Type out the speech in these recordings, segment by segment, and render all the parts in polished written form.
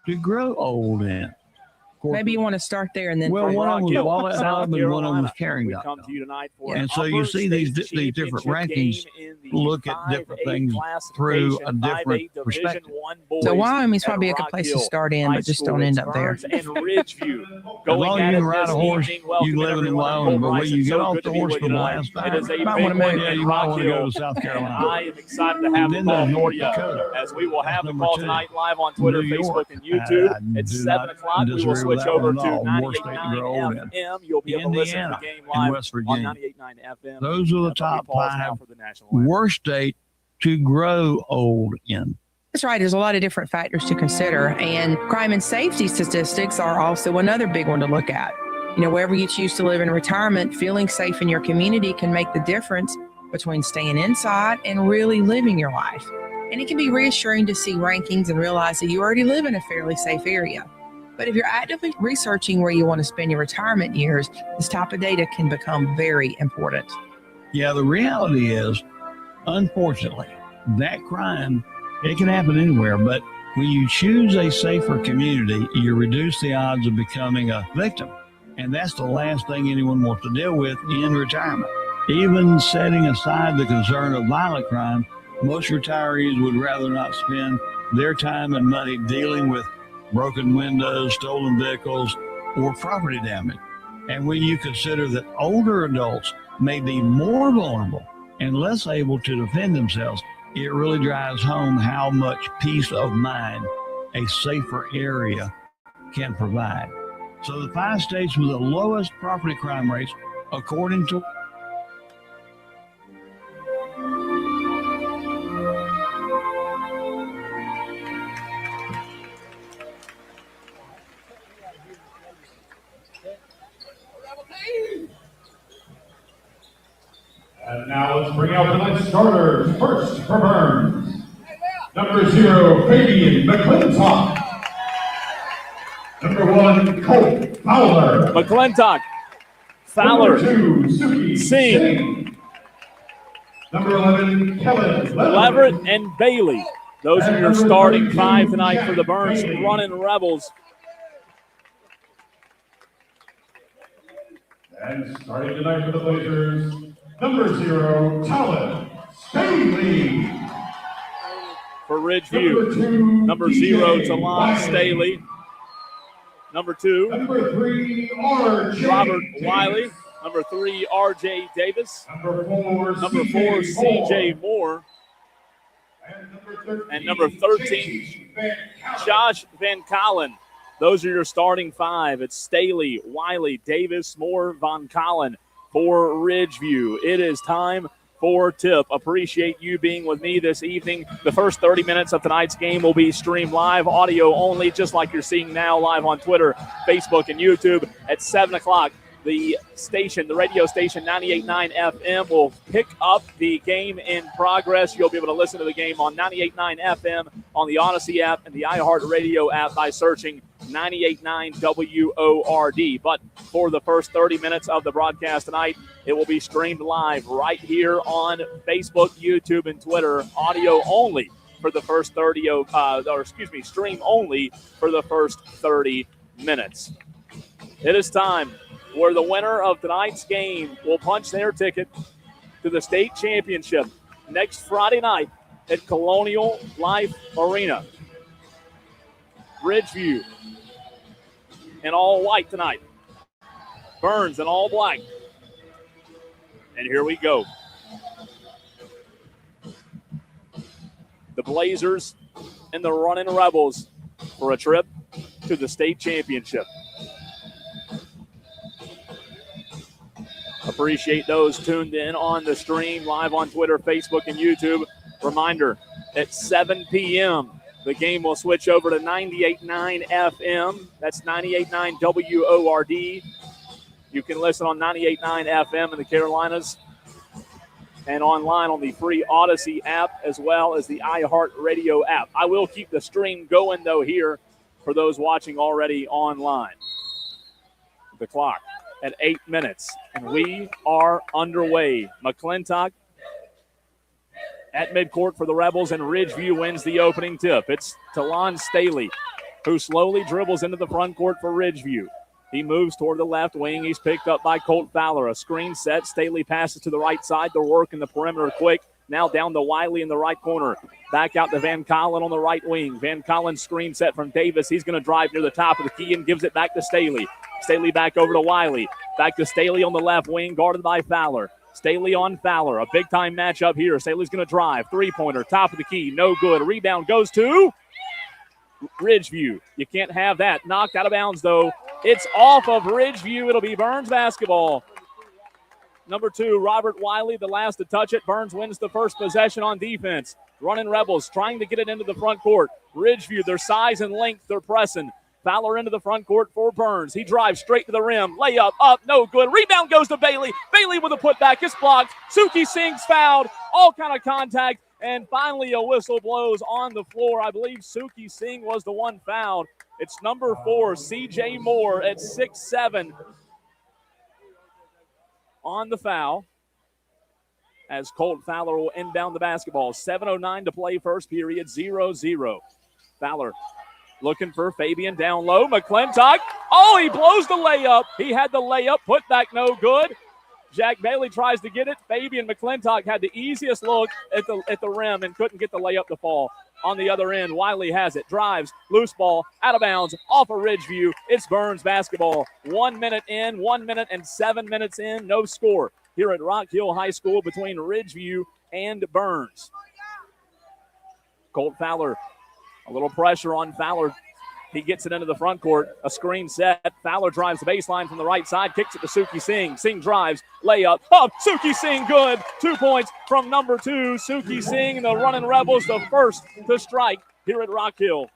to grow old in. Maybe you want to start there and then. Well, one of them was Wallet Hub and one of them was Carrying. And so you see these different rankings look at different things through a different perspective. So Wyoming's probably a good place to start in, but just don't end up there. As long as you can ride a horse, you live in Wyoming. But when you get off the horse for the last time, you might want to move. Yeah, you might want to go to South Carolina. I am excited to have the call for you as we will have the call tonight live on Twitter, Facebook, and YouTube. At 7 o'clock, we will switch over to 98.9 FM. You'll be able to listen to the game live on 98.9 FM. Those are the top 5 worst state to grow old in. That's right. There's a lot of different factors to consider, and crime and safety statistics are also another big one to look at. You know, wherever you choose to live in retirement, feeling safe in your community can make the difference between staying inside and really living your life. And it can be reassuring to see rankings and realize that you already live in a fairly safe area. But if you're actively researching where you want to spend your retirement years, this type of data can become very important. Yeah, the reality is, unfortunately, that crime, it can happen anywhere, but when you choose a safer community, you reduce the odds of becoming a victim. And that's the last thing anyone wants to deal with in retirement. Even setting aside the concern of violent crime, most retirees would rather not spend their time and money dealing with broken windows, stolen vehicles, or property damage. And when you consider that older adults may be more vulnerable and less able to defend themselves, it really drives home how much peace of mind a safer area can provide. So the 5 states with the lowest property crime rates, according to And now let's bring out tonight's starters. First for Byrnes, number 0, Fabian McClintock. Number 1, Colt Fowler. McClintock, Fowler, Number 2, Suki Singh. Number 11, Kellen Leverett, and Bailey. Those are your starting 5 tonight for the Byrnes Running Rebels. And starting tonight for the Blazers, number 0, Talon Staley. For Ridgeview, number 0, Talon Staley. Number 2, number 3, R.J. Robert Wiley. Number 3, R.J. Davis. Number 4, C.J. Moore. And number 13, Josh Van Collen. Those are your starting 5. It's Staley, Wiley, Davis, Moore, Von Collen for Ridgeview. It is time for tip. Appreciate you being with me this evening. The first 30 minutes of tonight's game will be streamed live, audio only, just like you're seeing now live on Twitter, Facebook, and YouTube. At 7 o'clock, the station, the radio station 98.9 FM, will pick up the game in progress. You'll be able to listen to the game on 98.9 FM on the Odyssey app and the iHeartRadio app by searching 98.9 WORD. But for the first 30 minutes of the broadcast tonight, it will be streamed live right here on Facebook, YouTube, and Twitter, audio only for the first stream only for the first 30 minutes. It is time where the winner of tonight's game will punch their ticket to the state championship next Friday night at Colonial Life Arena. Ridgeview in all white tonight. Byrnes in all black. And here we go. The Blazers and the Running Rebels for a trip to the state championship. Appreciate those tuned in on the stream, live on Twitter, Facebook, and YouTube. Reminder, at 7 p.m., the game will switch over to 98.9 FM. That's 98.9 WORD. You can listen on 98.9 FM in the Carolinas and online on the free Odyssey app as well as the iHeartRadio app. I will keep the stream going, though, here for those watching already online. The clock at 8 minutes, and we are underway. McClintock at midcourt for the Rebels, and Ridgeview wins the opening tip. It's Talon Staley who slowly dribbles into the front court for Ridgeview. He moves toward the left wing. He's picked up by Colt Fowler. A screen set. Staley passes to the right side. They're working the perimeter quick. Now down to Wiley in the right corner. Back out to Van Collen on the right wing. Van Collen screen set from Davis. He's going to drive near the top of the key and gives it back to Staley. Staley back over to Wiley. Back to Staley on the left wing, guarded by Fowler. Staley on Fowler. A big-time matchup here. Staley's going to drive. Three-pointer, top of the key. No good. Rebound goes to Ridgeview. You can't have that. Knocked out of bounds, though. It's off of Ridgeview. It'll be Byrnes basketball. Number 2, Robert Wiley, the last to touch it. Byrnes wins the first possession on defense. Running Rebels, trying to get it into the front court. Ridgeview, their size and length, they're pressing. Fowler into the front court for Byrnes. He drives straight to the rim. Layup up, no good. Rebound goes to Bailey. Bailey with a putback. It's blocked. Suki Singh's fouled. All kind of contact. And finally a whistle blows on the floor. I believe Suki Singh was the one fouled. It's number 4, C.J. Moore at 6'7". On the foul as Colt Fowler will inbound the basketball. 7:09 to play first period, 0-0. Fowler looking for Fabian down low. McClintock, oh, he blows the layup. He had the layup, put back no good. Jack Bailey tries to get it. Fabian McClintock had the easiest look at the rim and couldn't get the layup to fall. On the other end, Wiley has it, drives, loose ball, out of bounds, off of Ridgeview. It's Byrnes basketball. 1 minute in, 1 minute and 7 minutes in, no score here at Rock Hill High School between Ridgeview and Byrnes. Colt Fowler, a little pressure on Fowler. He gets it into the front court. A screen set. Fowler drives the baseline from the right side. Kicks it to Suki Singh. Singh drives. Layup. Oh, Suki Singh good. 2 points from number 2. Suki Singh, the Running Rebels, the first to strike here at Rock Hill.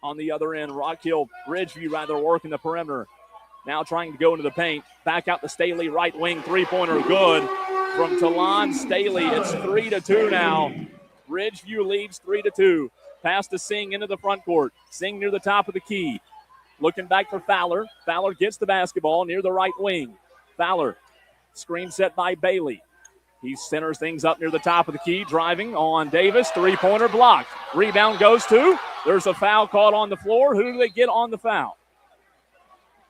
On the other end, Rock Hill, Ridgeview rather working the perimeter. Now trying to go into the paint. Back out to Staley, right wing. Three-pointer good from Talon Staley. It's 3-2 now. Ridgeview leads 3-2. Pass to Singh into the front court. Singh near the top of the key. Looking back for Fowler. Fowler gets the basketball near the right wing. Fowler, screen set by Bailey. He centers things up near the top of the key. Driving on Davis. Three-pointer blocked. Rebound goes to. There's a foul called on the floor. Who do they get on the foul?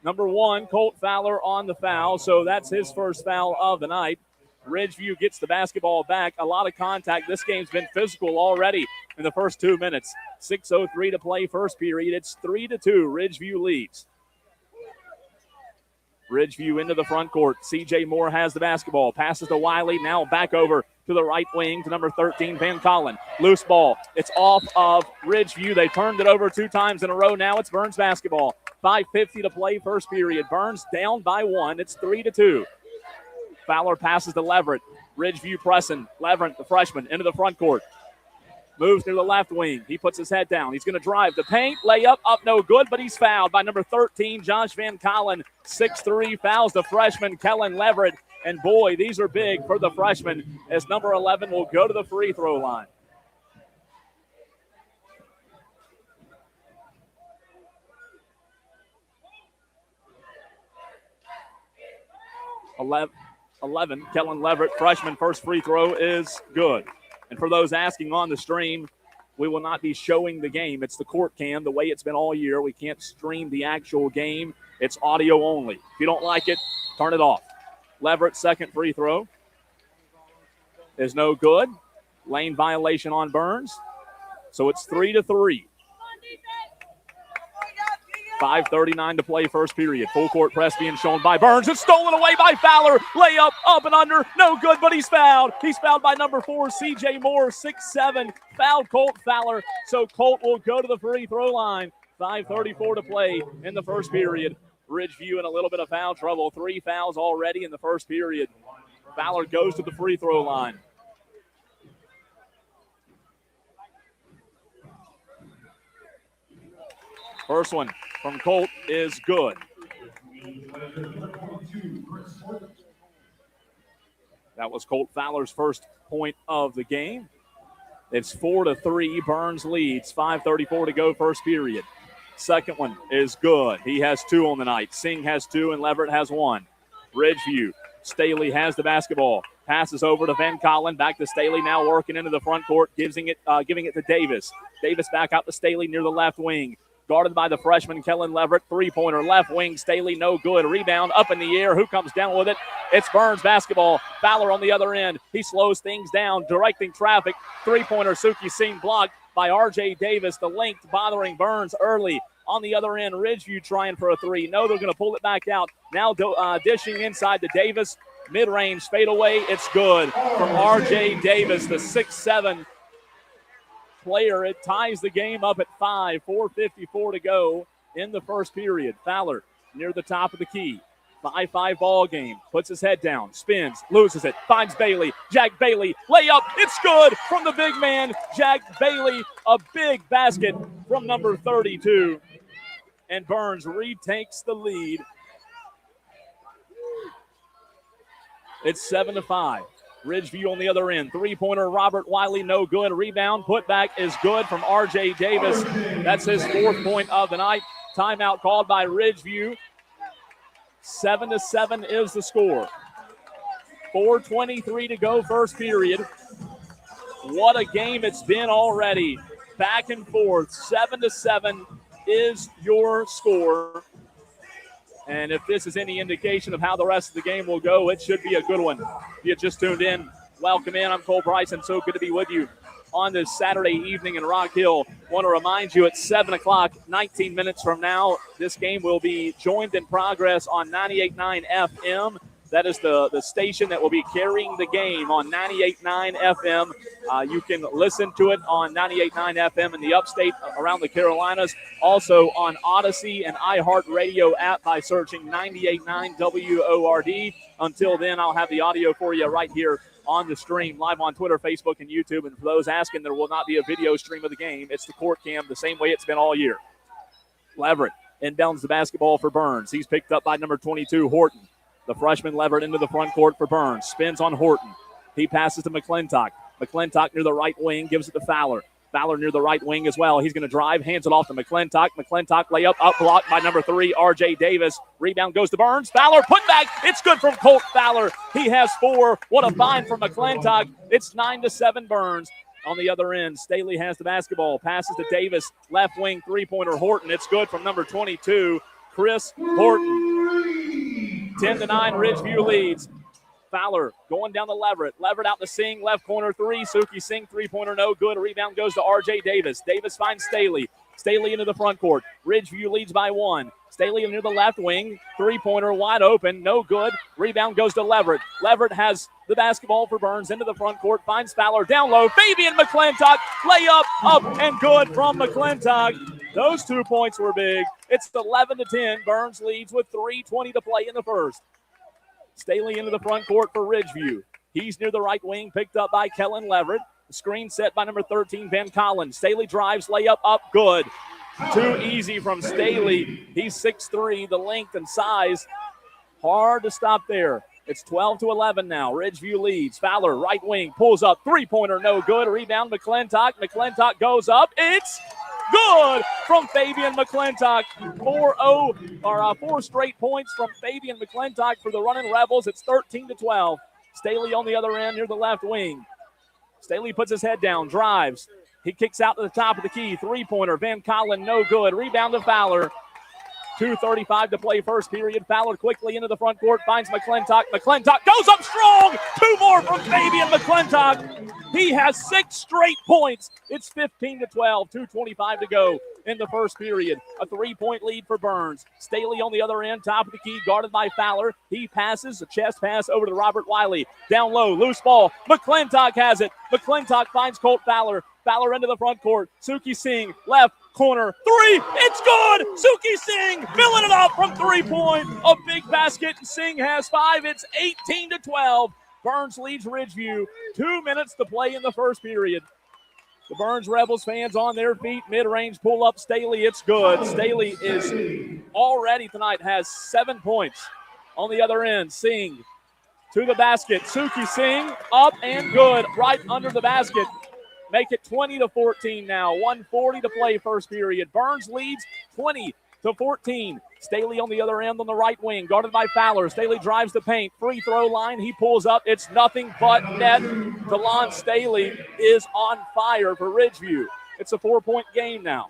Number 1, Colt Fowler on the foul. So that's his first foul of the night. Ridgeview gets the basketball back. A lot of contact. This game's been physical already in the first 2 minutes. 6:03 to play first period. It's 3-2. Ridgeview leads. Ridgeview into the front court. C.J. Moore has the basketball. Passes to Wiley. Now back over to the right wing to number 13, Van Collen. Loose ball. It's off of Ridgeview. They turned it over 2 times in a row. Now it's Byrnes basketball. 5:50 to play first period. Byrnes down by 1. It's 3-2. Fowler passes to Leverett. Ridgeview pressing. Leverett, the freshman, into the front court. Moves near the left wing. He puts his head down. He's going to drive the paint. Layup up no good, but he's fouled by number 13, Josh Van Collen. 6'3", fouls the freshman, Kellen Leverett. And boy, these are big for the freshman as number 11 will go to the free throw line. Eleven, Kellen Leverett, freshman, first free throw is good. And for those asking on the stream, we will not be showing the game. It's the court cam, the way it's been all year. We can't stream the actual game. It's audio only. If you don't like it, turn it off. Leverett's second free throw is no good. Lane violation on Byrnes. So it's 3-3. 5:39 to play first period. Full court press being shown by Byrnes. It's stolen away by Fowler. Layup up and under. No good, but he's fouled. He's fouled by number 4, C.J. Moore, 6'7". Fouled Colt Fowler. So Colt will go to the free throw line. 5:34 to play in the first period. Ridgeview in a little bit of foul trouble. 3 fouls already in the first period. Fowler goes to the free throw line. First one from Colt is good. That was Colt Fowler's first point of the game. It's 4-3. Byrnes leads. 5:34 to go first period. Second one is good. He has 2 on the night. Singh has 2 and Leverett has 1. Ridgeview. Staley has the basketball. Passes over to Van Collen, back to Staley, now working into the front court, giving it to Davis. Davis back out to Staley near the left wing. Guarded by the freshman, Kellen Leverett. Three-pointer left wing, Staley, no good. Rebound up in the air. Who comes down with it? It's Byrnes basketball. Fowler on the other end. He slows things down, directing traffic. Three-pointer, Suki Singh blocked by R.J. Davis. The length bothering Byrnes early. On the other end, Ridgeview trying for a three. No, they're going to pull it back out. Now dishing inside to Davis. Mid-range fadeaway. It's good from R.J. Davis, the 6'7" player. It ties the game up at 5. 4:54 to go in the first period. Fowler near the top of the key. 5-5 ball game. Puts his head down. Spins. Loses it. Finds Bailey. Jack Bailey. Layup. It's good from the big man. Jack Bailey. A big basket from number 32. And Byrnes retakes the lead. It's 7-5. Ridgeview on the other end. Three-pointer, Robert Wiley, no good. Rebound, putback is good from R.J. Davis. That's his 4th point of the night. Timeout called by Ridgeview. 7-7 is the score. 4:23 to go first period. What a game it's been already. Back and forth. 7-7 is your score. And if this is any indication of how the rest of the game will go, it should be a good one. If you just tuned in, welcome in. I'm Cole Bryson. So good to be with you on this Saturday evening in Rock Hill. Want to remind you at 7 o'clock, 19 minutes from now, this game will be joined in progress on 98.9 FM. That is the station that will be carrying the game on 98.9 FM. You can listen to it on 98.9 FM in the upstate around the Carolinas. Also on Odyssey and iHeartRadio app by searching 98.9 WORD. Until then, I'll have the audio for you right here on the stream, live on Twitter, Facebook, and YouTube. And for those asking, there will not be a video stream of the game. It's the court cam the same way it's been all year. Leverett inbounds the basketball for Byrnes. He's picked up by number 22, Horton. The freshman Leverett into the front court for Byrnes. Spins on Horton. He passes to McClintock. McClintock near the right wing, gives it to Fowler. Fowler near the right wing as well. He's going to drive, hands it off to McClintock. McClintock layup, up blocked by number 3, R.J. Davis. Rebound goes to Byrnes. Fowler, put back. It's good from Colt Fowler. He has 4. What a find from McClintock. It's 9-7 Byrnes. On the other end, Staley has the basketball. Passes to Davis. Left wing three-pointer Horton. It's good from number 22, Chris Horton. 10-9, Ridgeview leads. Fowler going down to Leverett. Leverett out to Singh, left corner 3. Suki Singh, three-pointer, no good. Rebound goes to R.J. Davis. Davis finds Staley. Staley into the front court. Ridgeview leads by 1. Staley near the left wing. Three-pointer wide open, no good. Rebound goes to Leverett. Leverett has the basketball for Byrnes into the front court. Finds Fowler down low. Fabian McClintock, layup up and good from McClintock. Those 2 points were big. It's 11-10. Byrnes leads with 3:20 to play in the first. Staley into the front court for Ridgeview. He's near the right wing, picked up by Kellen Leverett. The screen set by number 13, Van Collen. Staley drives, layup up, good. Too easy from Staley. He's 6'3", the length and size. Hard to stop there. It's 12-11 now. Ridgeview leads. Fowler, right wing, pulls up. Three-pointer, no good. Rebound, McClintock. McClintock goes up. It's good from Fabian McClintock. 4 straight points from Fabian McClintock for the running Rebels. It's 13-12. Staley on the other end near the left wing. Staley puts his head down, drives. He kicks out to the top of the key. Three-pointer, Van Collen, no good. Rebound to Fowler. 2:35 to play first period. Fowler quickly into the front court, finds McClintock. McClintock goes up strong. 2 more from Fabian McClintock. He has 6 straight points. It's 15-12, 2:25 to go in the first period. A 3-point lead for Byrnes. Staley on the other end, top of the key, guarded by Fowler. He passes, a chest pass over to Robert Wiley. Down low, loose ball. McClintock has it. McClintock finds Colt Fowler. Fowler into the front court. Suki Singh, left corner, 3. It's good. Suki Singh filling it up from 3-point. A big basket. Singh has 5. It's 18-12. Byrnes leads Ridgeview. 2 minutes to play in the first period. The Byrnes Rebels fans on their feet. Mid-range pull up. Staley, it's good. Staley is already tonight has 7 points. On the other end, Singh to the basket. Suki Singh up and good. Right under the basket. Make it 20-14 now. 1:40 to play first period. Byrnes leads to 14. Staley on the other end on the right wing, guarded by Fowler. Staley drives the paint. Free throw line. He pulls up. It's nothing but net. DeLon Staley is on fire for Ridgeview. It's a 4-point game now.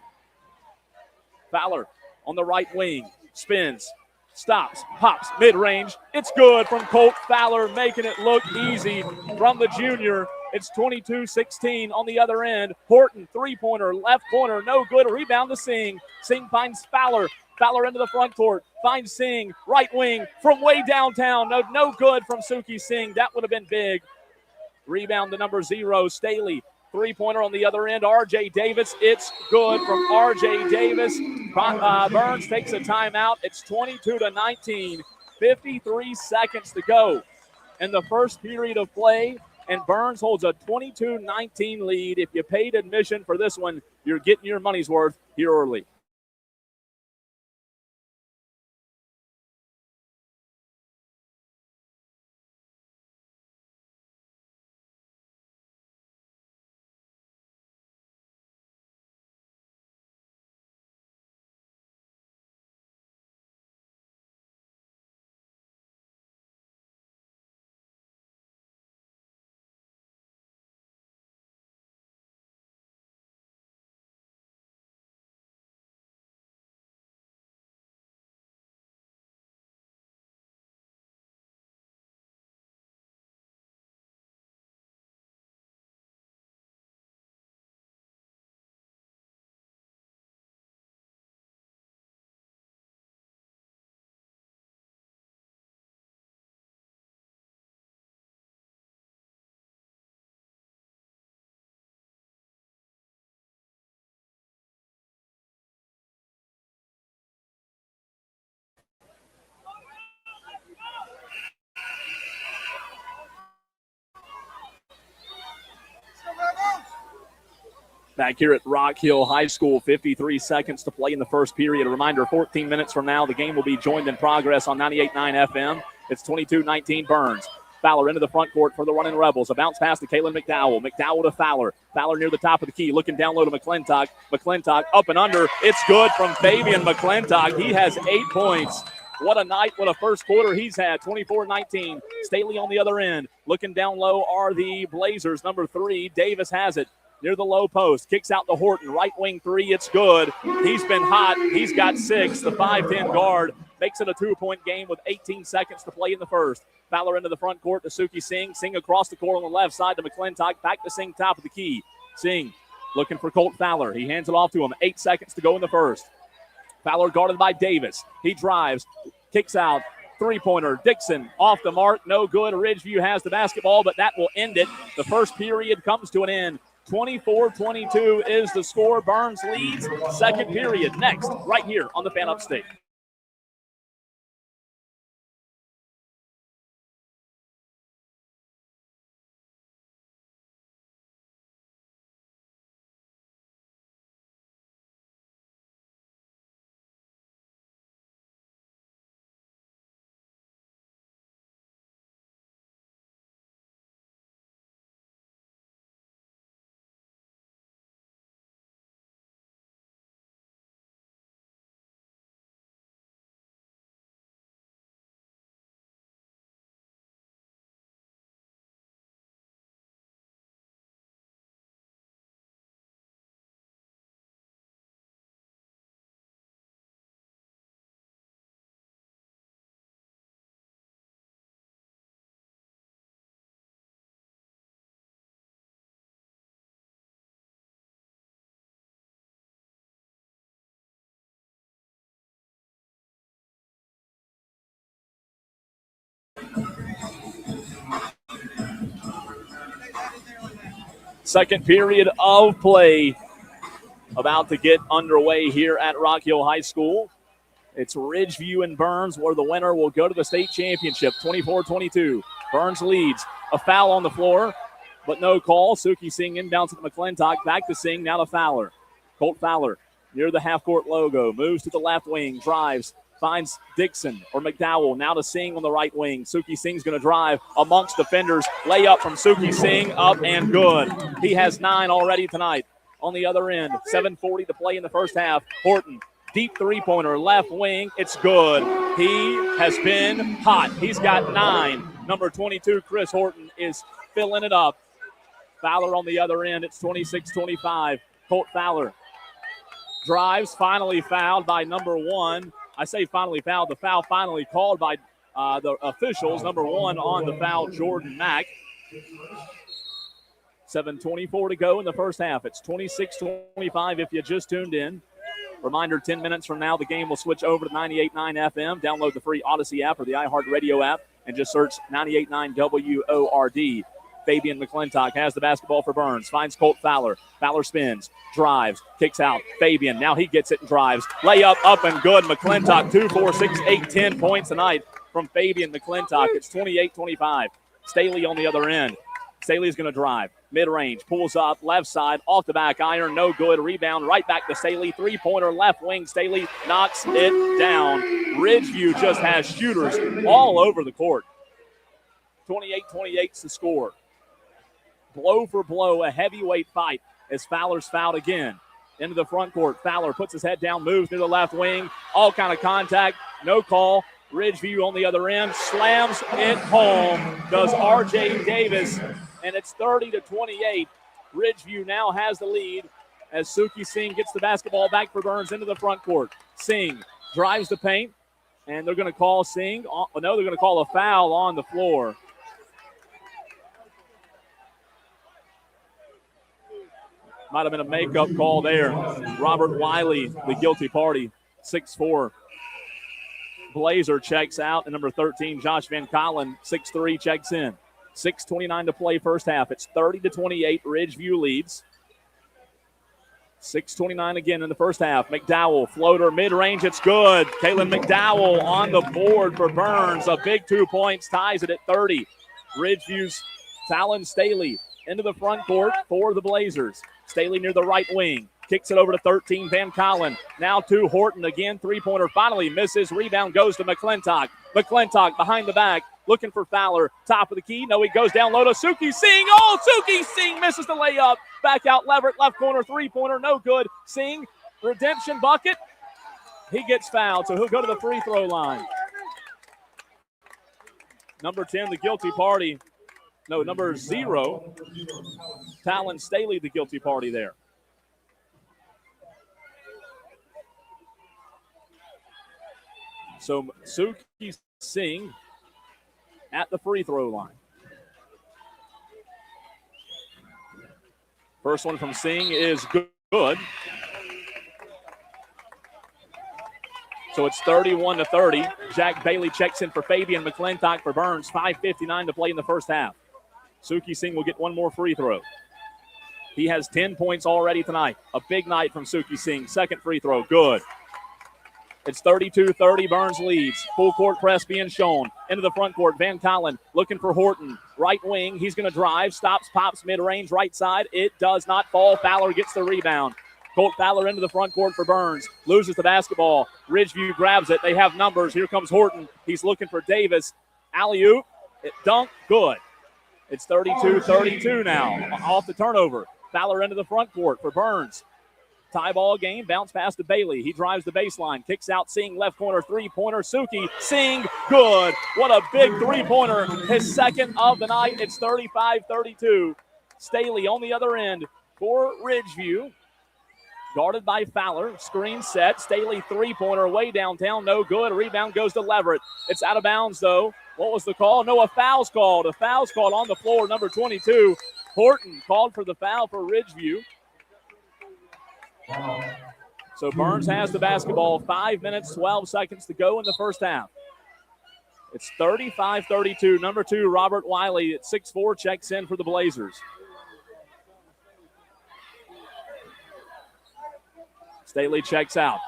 Fowler on the right wing. Spins. Stops. Pops. Mid-range. It's good from Colt Fowler, making it look easy from the junior. It's 22-16 on the other end. Horton, three-pointer, left corner, no good. Rebound to Singh. Singh finds Fowler. Fowler into the front court. Finds Singh, right wing, from way downtown. No good from Suki Singh. That would have been big. Rebound to number 0, Staley. Three-pointer on the other end, R.J. Davis. It's good from R.J. Davis. Byrnes takes a timeout. It's 22-19. 53 seconds to go in the first period of play. And Byrnes holds a 22-19 lead. If you paid admission for this one, you're getting your money's worth here early. Back here at Rock Hill High School, 53 seconds to play in the first period. A reminder, 14 minutes from now, the game will be joined in progress on 98.9 FM. It's 22-19 Byrnes. Fowler into the front court for the running Rebels. A bounce pass to Kaylin McDowell. McDowell to Fowler. Fowler near the top of the key, looking down low to McClintock. McClintock up and under. It's good from Fabian McClintock. He has 8 points. What a night, what a first quarter he's had, 24-19. Staley on the other end. Looking down low are the Blazers, number 3. Davis has it. Near the low post, kicks out to Horton, right wing 3, it's good. He's been hot, he's got 6. The 5'10 guard makes it a 2-point game with 18 seconds to play in the first. Fowler into the front court to Suki Singh. Singh across the court on the left side to McClintock. Back to Singh, top of the key. Singh looking for Colt Fowler. He hands it off to him. 8 seconds to go in the first. Fowler guarded by Davis. He drives, kicks out. Three-pointer, Dixon off the mark, no good. Ridgeview has the basketball, but that will end it. The first period comes to an end. 24-22 is the score. Byrnes leads. Second period next, right here on the Fan Upstate. Second period of play about to get underway here at Rock Hill High School. It's Ridgeview and Byrnes, where the winner will go to the state championship, 24-22. Byrnes leads. A foul on the floor, but no call. Suki Singh inbounds to McClintock. Back to Singh, now to Fowler. Colt Fowler near the half-court logo. Moves to the left wing, drives. Finds Dixon or McDowell. Now to Singh on the right wing. Suki Singh's going to drive amongst defenders. Layup from Suki Singh, up and good. He has 9 already tonight. On the other end, 7:40 to play in the first half. Horton Deep three-pointer, left wing. It's good. He has been hot. He's got 9. Number 22, Chris Horton, is filling it up. Fowler on the other end. It's 26-25. Colt Fowler drives, finally fouled by number 1. I say finally fouled. The foul finally called by the officials. Number 1 on the foul, Jordan Mack. 7:24 to go in the first half. It's 26-25 if you just tuned in. Reminder, 10 minutes from now, the game will switch over to 98.9 FM. Download the free Odyssey app or the iHeartRadio app and just search 98.9 WORD. Fabian McClintock has the basketball for Byrnes. Finds Colt Fowler. Fowler spins, drives, kicks out. Fabian, now he gets it and drives. Layup up and good. McClintock, 2, 4, 6, 8, 10 points tonight from Fabian McClintock. It's 28-25. Staley on the other end. Staley's going to drive. Mid-range, pulls up, left side, off the back iron, no good. Rebound, right back to Staley. Three-pointer, left wing. Staley knocks it down. Ridgeview just has shooters all over the court. 28-28's the score. Blow for blow, a heavyweight fight as Fowler's fouled again. Into the front court. Fowler puts his head down, moves near the left wing. All kind of contact, no call. Ridgeview on the other end, slams it home. Does R.J. Davis, and it's 30-28. Ridgeview now has the lead as Suki Singh gets the basketball back for Byrnes into the front court. Singh drives the paint, and they're going to call Singh. No, they're going to call a foul on the floor. Might have been a makeup call there. Robert Wiley, the guilty party, 6'4". Blazer checks out, and number 13, Josh Van Collen, 6'3", checks in. 6:29 to play first half. It's 30-28. Ridgeview leads. 6:29 again in the first half. McDowell, floater, mid-range, it's good. Kalen McDowell on the board for Byrnes. A big 2 points, ties it at 30. Ridgeview's Talon Staley into the front court for the Blazers. Staley near the right wing. Kicks it over to 13, Van Collen. Now to Horton again. Three-pointer finally misses. Rebound goes to McClintock. McClintock behind the back. Looking for Fowler. Top of the key. No, he goes down low to Suki Singh. Oh, Suki Singh misses the layup. Back out Leverett. Left corner. Three-pointer. No good. Singh. Redemption bucket. He gets fouled, so he'll go to the free throw line. Number 10, the guilty party. No, number 0. Talon Staley, the guilty party there. So Suki Singh at the free throw line. First one from Singh is good. So it's 31-30. Jack Bailey checks in for Fabian McClintock for Byrnes. 5:59 to play in the first half. Suki Singh will get one more free throw. He has 10 points already tonight. A big night from Suki Singh. Second free throw, good. It's 32-30, Byrnes leads. Full court press being shown. Into the front court, Van Collen looking for Horton. Right wing, he's going to drive, stops, pops, mid-range, right side. It does not fall. Fowler gets the rebound. Colt Fowler into the front court for Byrnes. Loses the basketball. Ridgeview grabs it. They have numbers. Here comes Horton. He's looking for Davis. Alley-oop. It dunked. Good. It's 32-32 now. Off the turnover. Fowler into the front court for Byrnes. Tie ball game. Bounce pass to Bailey. He drives the baseline. Kicks out Singh. Left corner three-pointer. Suki Singh. Good. What a big three-pointer. His second of the night. It's 35-32. Staley on the other end for Ridgeview. Guarded by Fowler. Screen set. Staley three-pointer way downtown. No good. Rebound goes to Leverett. It's out of bounds, though. What was the call? No, a foul's called. A foul's called on the floor. Number 22. Horton called for the foul for Ridgeview. So Byrnes has the basketball. 5 minutes, 12 seconds to go in the first half. It's 35-32. Number 2, Robert Wiley at 6'4", checks in for the Blazers. Staley checks out.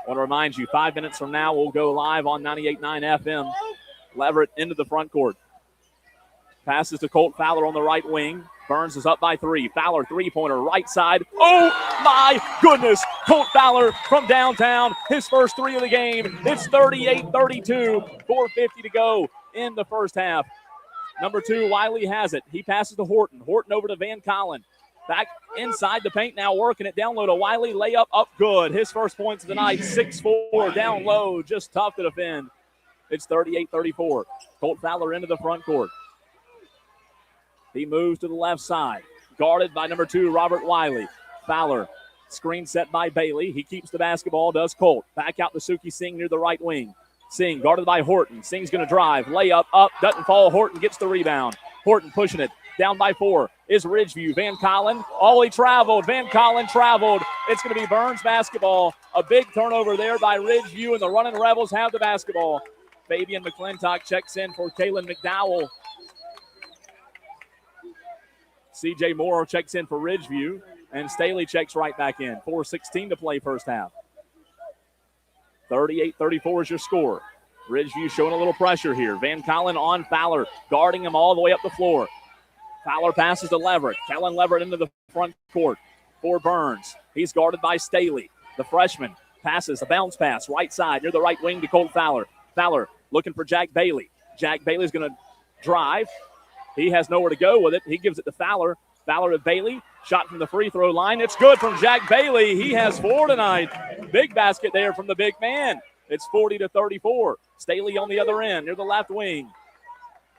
I want to remind you, 5 minutes from now, we'll go live on 98.9 FM. Leverett into the front court. Passes to Colt Fowler on the right wing. Byrnes is up by 3. Fowler, three-pointer, right side. Oh, my goodness. Colt Fowler from downtown. His first three of the game. It's 38-32. 4:50 to go in the first half. Number 2, Wiley has it. He passes to Horton. Horton over to Van Collen. Back inside the paint now, working it down low to Wiley. Layup up good. His first points of the night, 6'4", down low, just tough to defend. It's 38-34. Colt Fowler into the front court. He moves to the left side. Guarded by number 2, Robert Wiley. Fowler, screen set by Bailey. He keeps the basketball, does Colt. Back out to Suki Singh near the right wing. Singh guarded by Horton. Singh's going to drive. Layup up, doesn't fall. Horton gets the rebound. Horton pushing it. Down by 4 is Ridgeview. Van Collen, he traveled. Van Collen traveled. It's going to be Byrnes basketball. A big turnover there by Ridgeview, and the Running Rebels have the basketball. Fabian McClintock checks in for Kalen McDowell. C.J. Moore checks in for Ridgeview, and Staley checks right back in. 4:16 to play first half. 38-34 is your score. Ridgeview showing a little pressure here. Van Collen on Fowler, guarding him all the way up the floor. Fowler passes to Leverett. Kellen Leverett into the front court for Byrnes. He's guarded by Staley. The freshman passes a bounce pass right side near the right wing to Colt Fowler. Fowler looking for Jack Bailey. Jack Bailey's going to drive. He has nowhere to go with it. He gives it to Fowler. Fowler to Bailey. Shot from the free throw line. It's good from Jack Bailey. He has 4 tonight. Big basket there from the big man. It's 40-34. Staley on the other end near the left wing.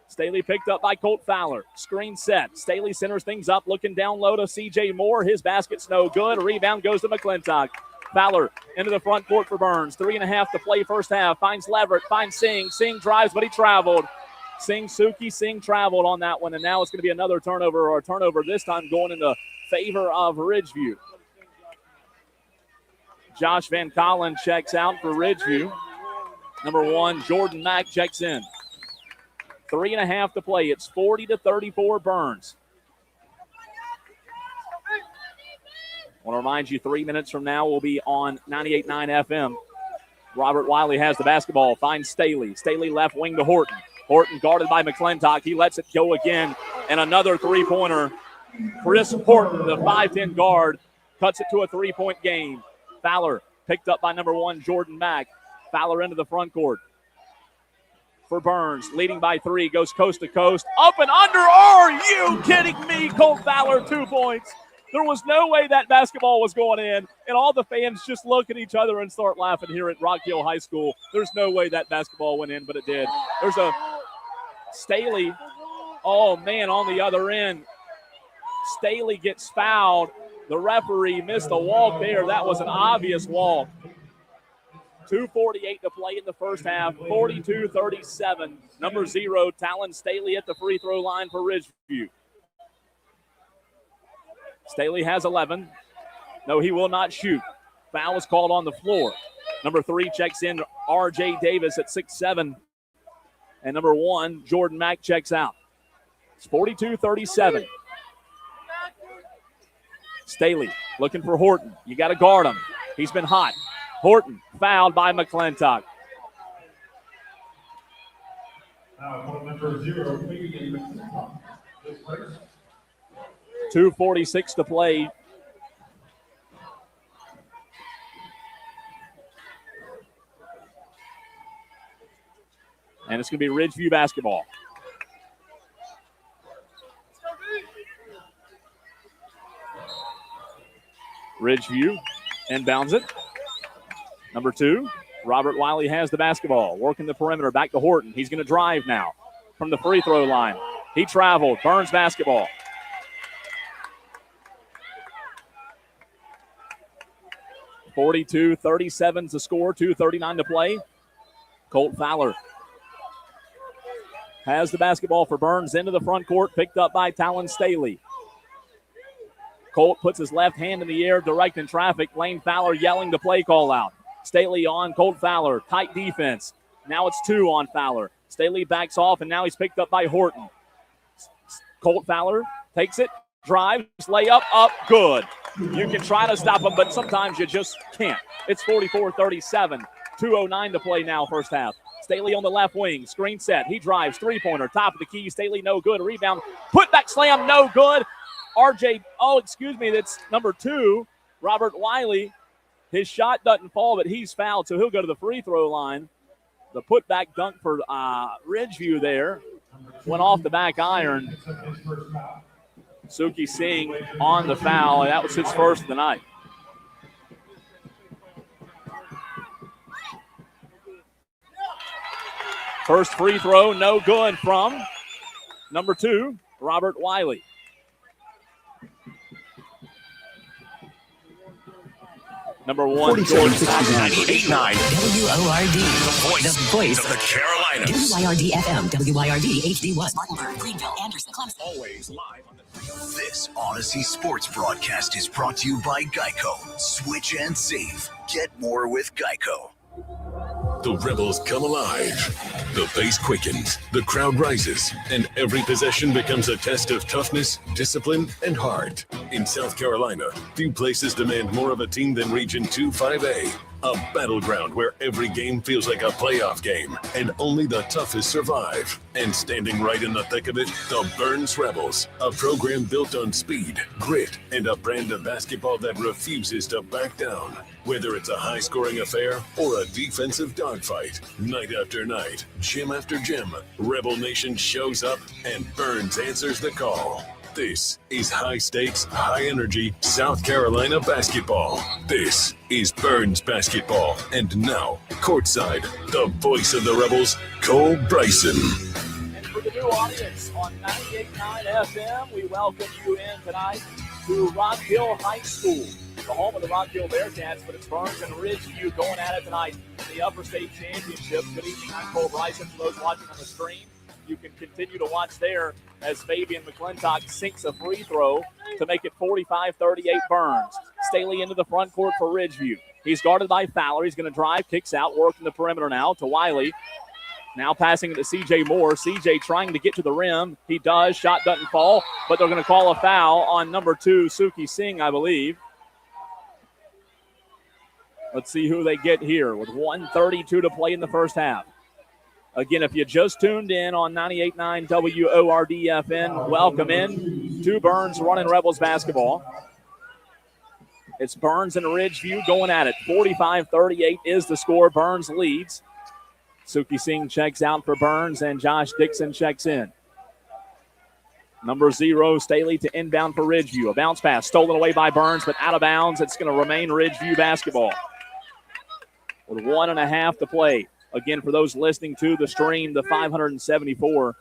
Staley picked up by Colt Fowler. Screen set. Staley centers things up, looking down low to C.J. Moore. His basket's no good. Rebound goes to McClintock. Fowler into the front court for Byrnes. 3.5 to play first half. Finds Leverett. Finds Singh. Singh drives, but he traveled. Singh traveled on that one, and now it's going to be another turnover, or a turnover this time going in the favor of Ridgeview. Josh Van Collen checks out for Ridgeview. Number 1, Jordan Mack checks in. 3.5 to play. It's 40-34 Byrnes. I want to remind you, 3 minutes from now we'll be on 98.9 FM. Robert Wiley has the basketball, finds Staley. Staley left wing to Horton. Horton guarded by McClintock. He lets it go again, and another three-pointer. Chris Horton, the 5'10 guard, cuts it to a 3-point game. Fowler picked up by number 1, Jordan Mack. Fowler into the front court for Byrnes, leading by 3, goes coast to coast, up and under. Are you kidding me? Colt Fowler, 2 points. There was no way that basketball was going in, and all the fans just look at each other and start laughing here at Rock Hill High School. There's no way that basketball went in, but it did. There's a Staley, on the other end. Staley gets fouled. The referee missed a walk there. That was an obvious walk. 2:48 to play in the first half, 42-37. Number 0, Talon Staley at the free throw line for Ridgeview. Staley has 11. No, he will not shoot. Foul is called on the floor. Number 3 checks in, R.J. Davis at 6'7". And number 1, Jordan Mack checks out. It's 42-37. Staley looking for Horton. You got to guard him. He's been hot. Horton fouled by McClintock. Number 0, McClintock. 2:46 to play. And it's going to be Ridgeview basketball. Ridgeview inbounds it. Number 2, Robert Wiley has the basketball, working the perimeter, back to Horton. He's going to drive now from the free throw line. He traveled. Byrnes basketball. (42-37) is the score, 2:39 to play. Colt Fowler has the basketball for Byrnes into the front court, picked up by Talon Staley. Colt puts his left hand in the air, directing traffic. Lane Fowler yelling the play call out. Staley on Colt Fowler. Tight defense. Now it's 2 on Fowler. Staley backs off, and now he's picked up by Horton. Colt Fowler takes it, drives, layup, up, good. You can try to stop him, but sometimes you just can't. It's 44-37. 2:09 to play now, first half. Staley on the left wing. Screen set. He drives. Three-pointer. Top of the key. Staley no good. Rebound. Put back slam. No good. That's number 2, Robert Wiley. His shot doesn't fall, but he's fouled, so he'll go to the free throw line. The putback dunk for Ridgeview there went off the back iron. Suki Singh on the foul, and that was his first of the night. First free throw, no good from number 2, Robert Wiley. Number 1, George 98.9 WORD. The voice of the Carolinas. WYRD FM, WYRD HD1. Spartanburg, Greenville, Anderson, Clemson. Always live on the This Odyssey Sports broadcast is brought to you by Geico. Switch and save. Get more with Geico. The Rebels come alive. The pace quickens, the crowd rises, and every possession becomes a test of toughness, discipline, and heart. In South Carolina, few places demand more of a team than Region 2-5A. A battleground where every game feels like a playoff game, and only the toughest survive. And standing right in the thick of it, the Byrnes Rebels, a program built on speed, grit, and a brand of basketball that refuses to back down. Whether it's a high-scoring affair or a defensive dogfight, night after night, gym after gym, Rebel Nation shows up and Byrnes answers the call. This is high-stakes, high-energy South Carolina basketball. This is Byrnes basketball. And now, courtside, the voice of the Rebels, Cole Bryson. And for the new audience on 98.9 FM, we welcome you in tonight to Rock Hill High School, the home of the Rock Hill Bearcats, but it's Byrnes and Ridgeview going at it tonight in the Upper State Championship. Good evening, I'm Cole Bryson. For those watching on the stream, you can continue to watch there as Fabian McClintock sinks a free throw to make it 45-38 Byrnes. Staley into the front court for Ridgeview. He's guarded by Fowler. He's going to drive, kicks out, working the perimeter now to Wiley. Now passing it to C.J. Moore. C.J. trying to get to the rim. He does. Shot doesn't fall, but they're going to call a foul on number 2, Suki Singh, I believe. Let's see who they get here with 1:32 to play in the first half. Again, if you just tuned in on 98.9 WORD-FN, welcome in to Byrnes running Rebels basketball. It's Byrnes and Ridgeview going at it. 45-38 is the score. Byrnes leads. Suki Singh checks out for Byrnes, and Josh Dixon checks in. Number 0, Staley to inbound for Ridgeview. A bounce pass stolen away by Byrnes, but out of bounds. It's going to remain Ridgeview basketball with 1.5 to play. Again, for those listening to the stream, the 574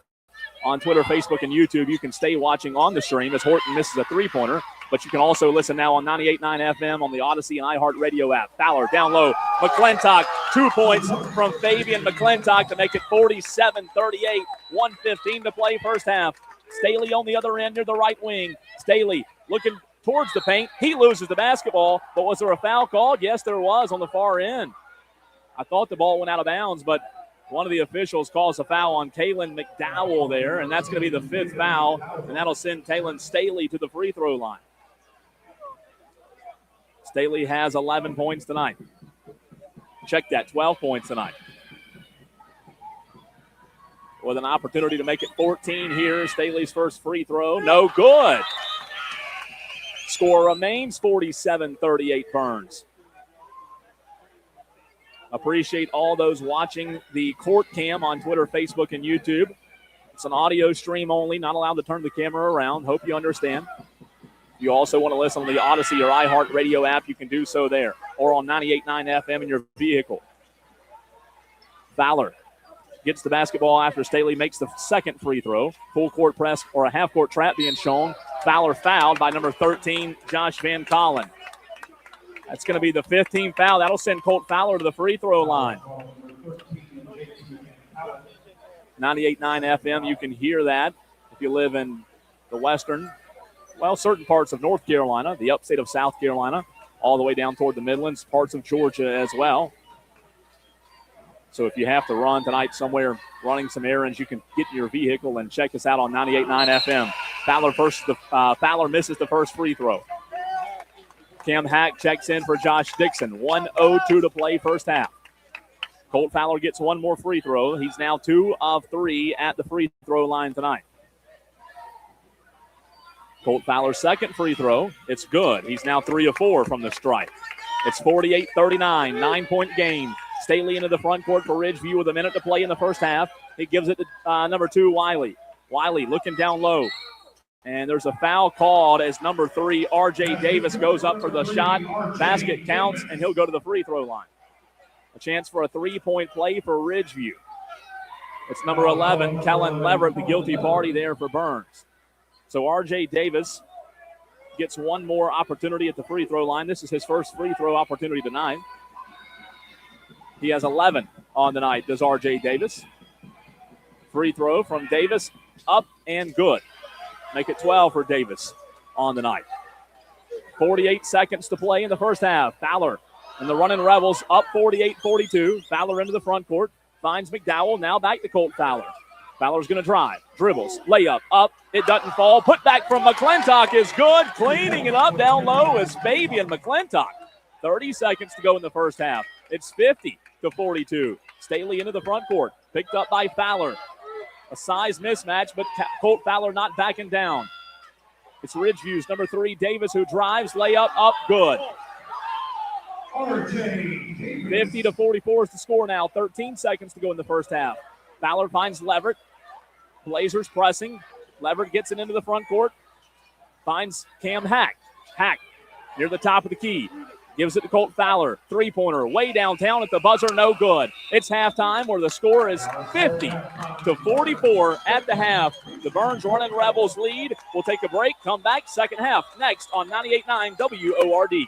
on Twitter, Facebook, and YouTube, you can stay watching on the stream as Horton misses a three-pointer, but you can also listen now on 98.9 FM on the Odyssey and iHeartRadio app. Fowler down low. McClintock, 2 points from Fabian McClintock to make it 47-38. 1:15 to play first half. Staley on the other end near the right wing. Staley looking towards the paint. He loses the basketball, but was there a foul called? Yes, there was on the far end. I thought the ball went out of bounds, but one of the officials calls a foul on Kalen McDowell there, and that's going to be the 5th foul, and that'll send Taylon Staley to the free throw line. Staley has 11 points tonight. Check that, 12 points tonight. With an opportunity to make it 14 here. Staley's first free throw, no good. Score remains 47-38 Byrnes. Appreciate all those watching the court cam on Twitter, Facebook, and YouTube. It's an audio stream only, not allowed to turn the camera around. Hope you understand. If you also want to listen to the Odyssey or iHeartRadio app, you can do so there, or on 98.9 FM in your vehicle. Fowler gets the basketball after Staley makes the second free throw. Full court press or a half court trap being shown. Fowler fouled by number 13, Josh Van Collen. That's going to be the 15th foul. That'll send Colt Fowler to the free throw line. 98.9 FM, you can hear that if you live in the western, certain parts of North Carolina, the upstate of South Carolina, all the way down toward the Midlands, parts of Georgia as well. So if you have to run tonight somewhere, running some errands, you can get in your vehicle and check us out on 98.9 FM. Fowler misses the first free throw. Cam Hack checks in for Josh Dixon. 1:02 to play first half. Colt Fowler gets one more free throw. He's now 2 of 3 at the free throw line tonight. Colt Fowler's second free throw. It's good. He's now 3 of 4 from the stripe. It's 48-39, 9-point game. Staley into the front court for Ridgeview with a minute to play in the first half. He gives it to number 2, Wiley. Wiley looking down low. And there's a foul called as number 3, R.J. Davis, goes up for the shot. Basket counts, and he'll go to the free throw line. A chance for a three-point play for Ridgeview. It's number 11, Kellen Leverett, the guilty party there for Byrnes. So R.J. Davis gets one more opportunity at the free throw line. This is his first free throw opportunity tonight. He has 11 on the night, does R.J. Davis. Free throw from Davis, up and good. Make it 12 for Davis on the night. 48 seconds to play in the first half. Fowler and the running Rebels up 48-42. Fowler into the front court. Finds McDowell. Now back to Colt Fowler. Fowler's going to drive. Dribbles. Layup. Up. It doesn't fall. Put back from McClintock is good. Cleaning it up down low is Fabian McClintock. 30 seconds to go in the first half. It's 50-42. Staley into the front court. Picked up by Fowler. A size mismatch, but Colt Fowler not backing down. It's Ridgeview's number 3, Davis, who drives. Layup up, good. 50-44 is the score now. 13 seconds to go in the first half. Fowler finds Leverett. Blazers pressing. Leverett gets it into the front court. Finds Cam Hack. Hack near the top of the key. Gives it to Colt Fowler. Three-pointer way downtown at the buzzer, no good. It's halftime where the score is 50-44 at the half. The Byrnes Running Rebels lead. We'll take a break, come back, second half next on 98.9 WORD.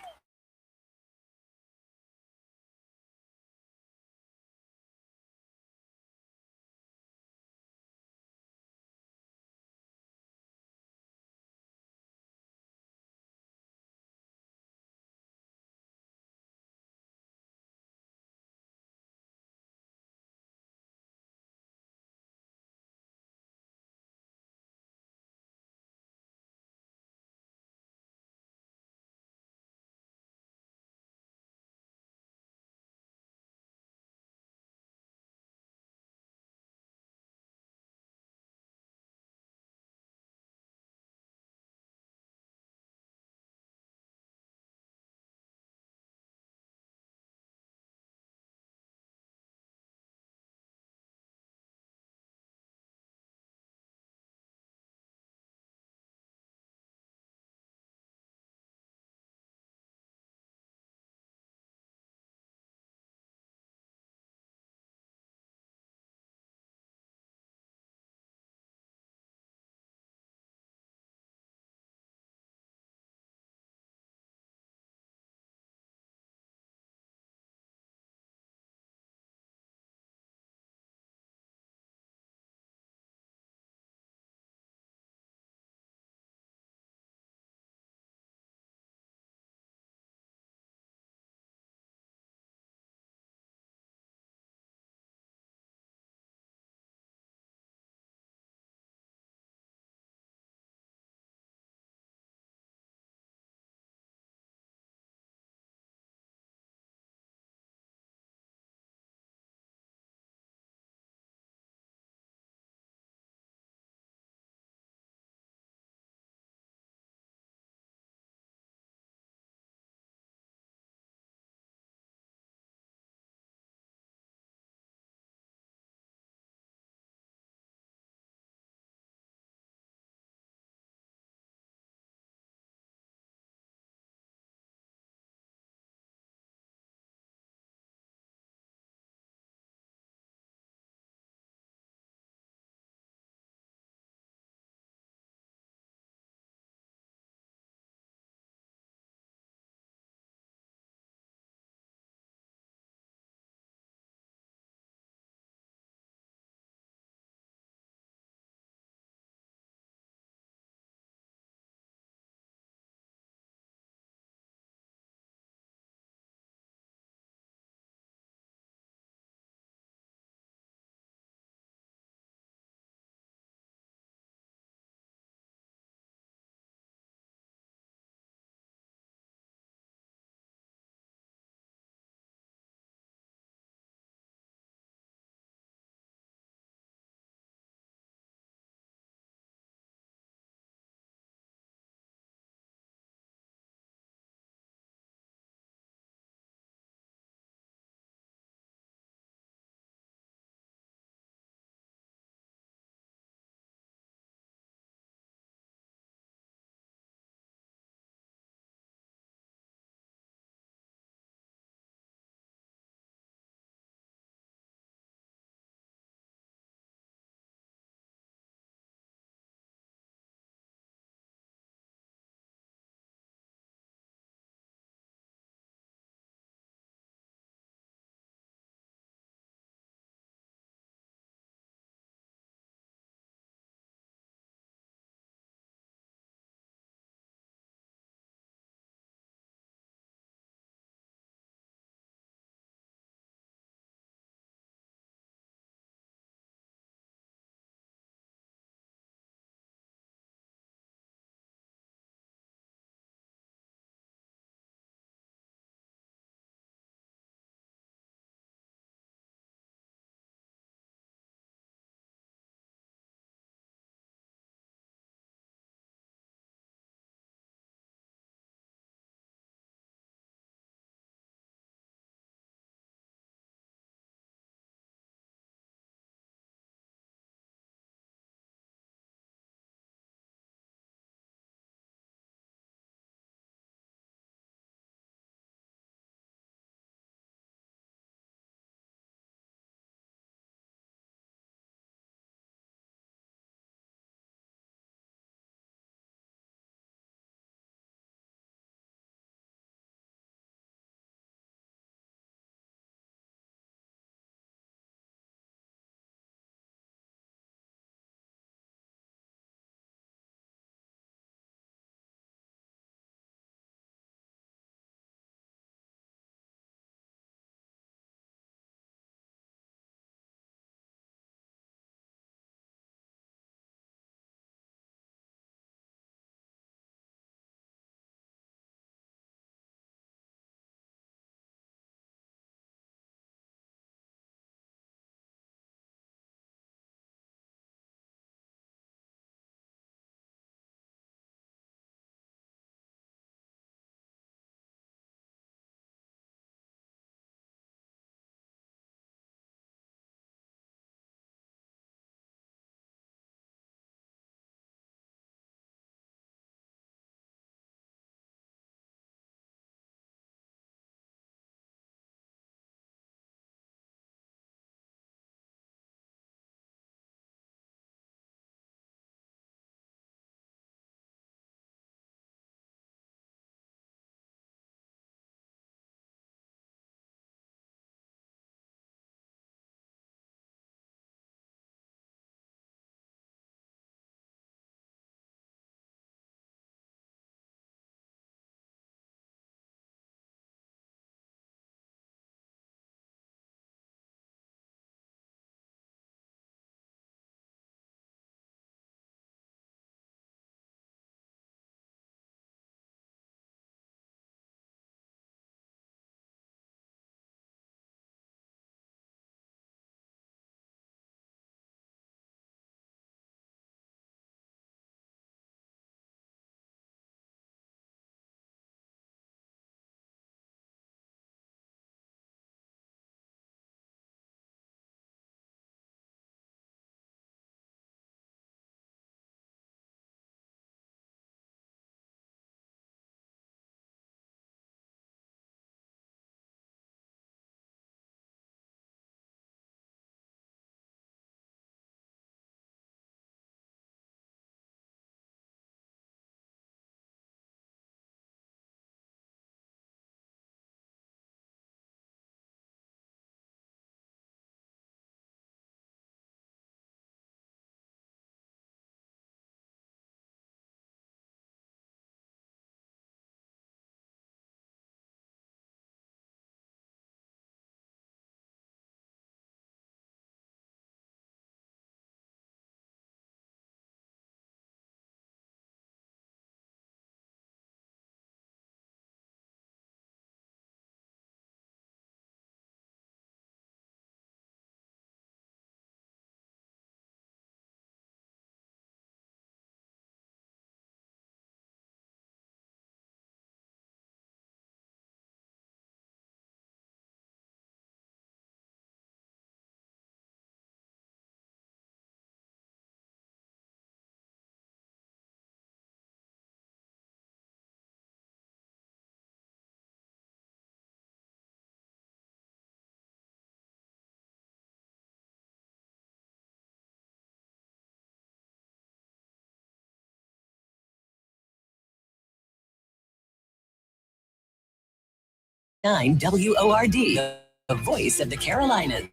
WORD, the voice of the Carolinas.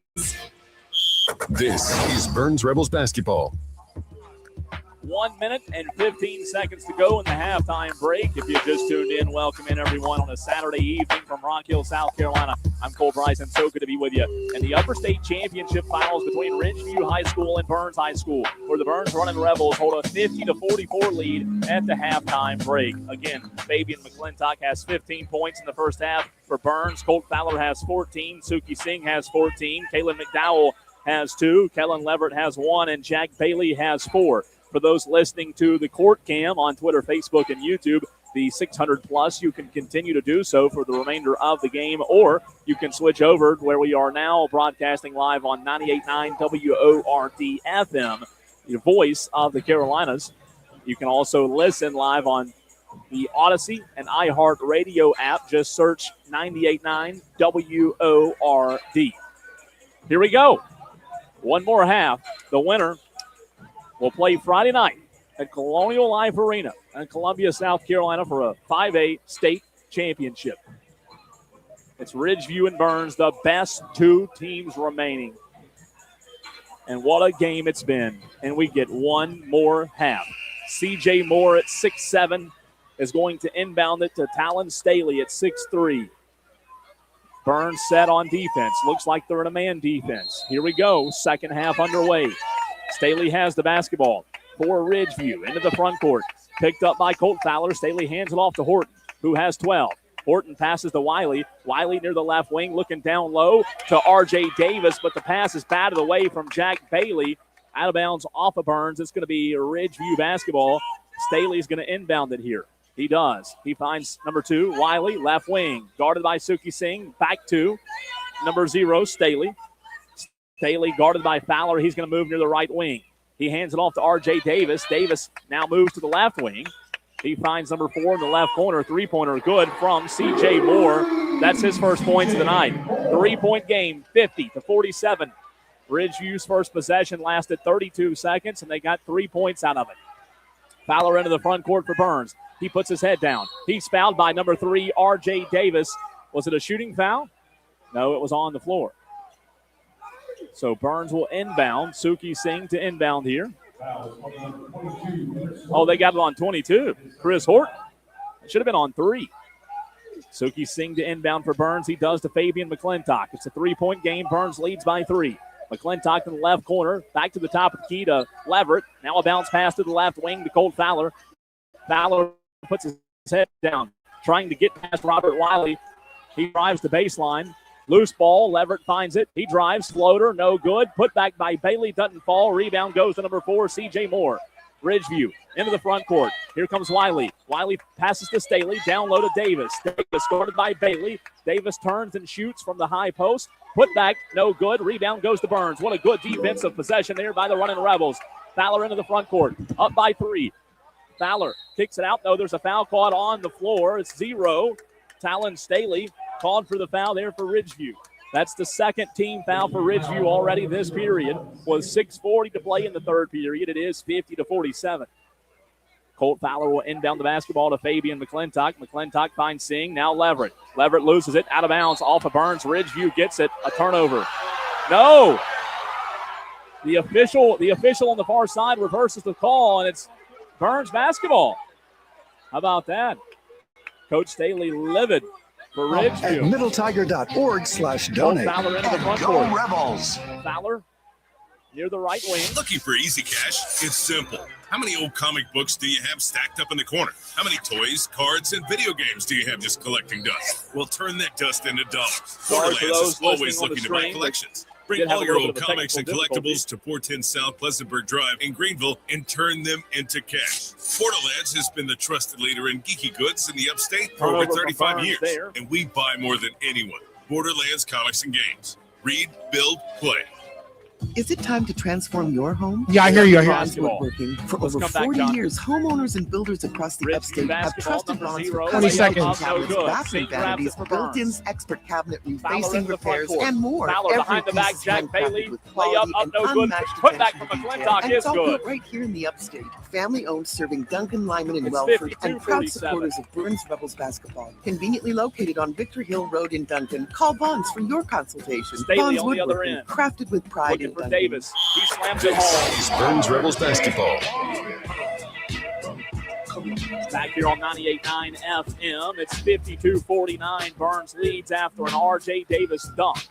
This is Byrnes Rebels basketball. 1 minute and 15 seconds to go in the halftime break. If you just tuned in, welcome in everyone on a Saturday evening from Rock Hill, South Carolina. I'm Cole Bryson. So good to be with you. In the Upper State Championship Finals between Ridgeview High School and Byrnes High School, where the Byrnes Running Rebels hold a 50-44 lead at the halftime break. Again, Fabian McClintock has 15 points in the first half for Byrnes. Colt Fowler has 14. Suki Singh has 14. Kaylin McDowell has 2. Kellen Leverett has 1. And Jack Bailey has 4. For those listening to the Court Cam on Twitter, Facebook, and YouTube, the 600-plus, you can continue to do so for the remainder of the game, or you can switch over to where we are now broadcasting live on 98.9 WORD FM, the voice of the Carolinas. You can also listen live on the Odyssey and iHeart Radio app. Just search 98.9 WORD. Here we go. One more half. The winner will play Friday night at Colonial Life Arena in Columbia, South Carolina for a 5A state championship. It's Ridgeview and Byrnes, the best two teams remaining. And what a game it's been. And we get one more half. CJ Moore at 6'7" is going to inbound it to Talon Staley at 6'3". Byrnes set on defense. Looks like they're in a man defense. Here we go. Second half underway. Staley has the basketball for Ridgeview into the front court. Picked up by Colt Fowler. Staley hands it off to Horton, who has 12. Horton passes to Wiley. Wiley near the left wing, looking down low to R.J. Davis, but the pass is batted away from Jack Bailey. Out of bounds off of Byrnes. It's going to be Ridgeview basketball. Staley's going to inbound it here. He does. He finds number 2, Wiley, left wing. Guarded by Suki Singh. Back to number 0, Staley. Staley guarded by Fowler. He's going to move near the right wing. He hands it off to R.J. Davis. Davis now moves to the left wing. He finds number 4 in the left corner. Three-pointer good from C.J. Moore. That's his first points of the night. 3-point game, 50-47. Ridgeview's first possession lasted 32 seconds, and they got 3 points out of it. Fowler into the front court for Byrnes. He puts his head down. He's fouled by number 3, R.J. Davis. Was it a shooting foul? No, it was on the floor. So Byrnes will inbound. Suki Singh to inbound here. Oh, they got it on 22. Chris Horton. It should have been on 3. Suki Singh to inbound for Byrnes. He does to Fabian McClintock. It's a 3-point game. Byrnes leads by 3. McClintock in the left corner. Back to the top of the key to Leverett. Now a bounce pass to the left wing to Colt Fowler. Fowler puts his head down, trying to get past Robert Wiley. He drives the baseline. Loose ball. Leverett finds it. He drives. Floater. No good. Put back by Bailey. Doesn't fall. Rebound goes to number 4, C.J. Moore. Ridgeview into the front court. Here comes Wiley. Wiley passes to Staley. Down low to Davis. Davis guarded by Bailey. Davis turns and shoots from the high post. Put back. No good. Rebound goes to Byrnes. What a good defensive possession there by the running Rebels. Fowler into the front court. Up by 3. Fowler kicks it out. No, there's a foul caught on the floor. It's 0. Talon Staley called for the foul there for Ridgeview. That's the second team foul for Ridgeview already this period. Was 6:40 to play in the third period. It is 50-47. Colt Fowler will inbound the basketball to Fabian McClintock. McClintock finds Singh. Now Leverett. Leverett loses it out of bounds off of Byrnes. Ridgeview gets it. A turnover. No. The official on the far side reverses the call, and it's Byrnes basketball. How about that? Coach Staley livid for Ridgeview. At middletiger.org/donate. Fowler into the front Go court. Rebels! Fowler near the right wing. Looking for easy cash? It's simple. How many old comic books do you have stacked up in the corner? How many toys, cards, and video games do you have just collecting dust? Well, turn that dust into dollars. Borderlands is always looking to buy collections. Bring all your old comics and collectibles to 410 South Pleasantburg Drive in Greenville and turn them into cash. Borderlands has been the trusted leader in geeky goods in the upstate for over 35 years, and we buy more than anyone. Borderlands comics and games. Read, build, play. Is it time to transform your home? Yeah, I hear you. Byrnes Woodworking. For over 40 years, homeowners and builders across the upstate have trusted Byrnes for 20 seconds. cabinets, bathroom vanities, built-ins, expert cabinet refacing repairs, and more. Behind the back, Jack Bailey. With Lay up, quality no and good. unmatched Put back attention from to detail. McClintock And is it's all good. built right here in the upstate. Family-owned, serving Duncan, Lyman, and It's Welford, and proud 52-47. supporters of Byrnes Rebels basketball. Conveniently located on Victor Hill Road in Duncan, call Bonds for your consultation. Staley Bonds on the other Woodworking, end. crafted with pride Looking in for Duncan. Davis. He slams it This home. is Byrnes Rebels basketball. Back here on 98.9 FM, it's 52-49. Byrnes leads after an R.J. Davis dunk.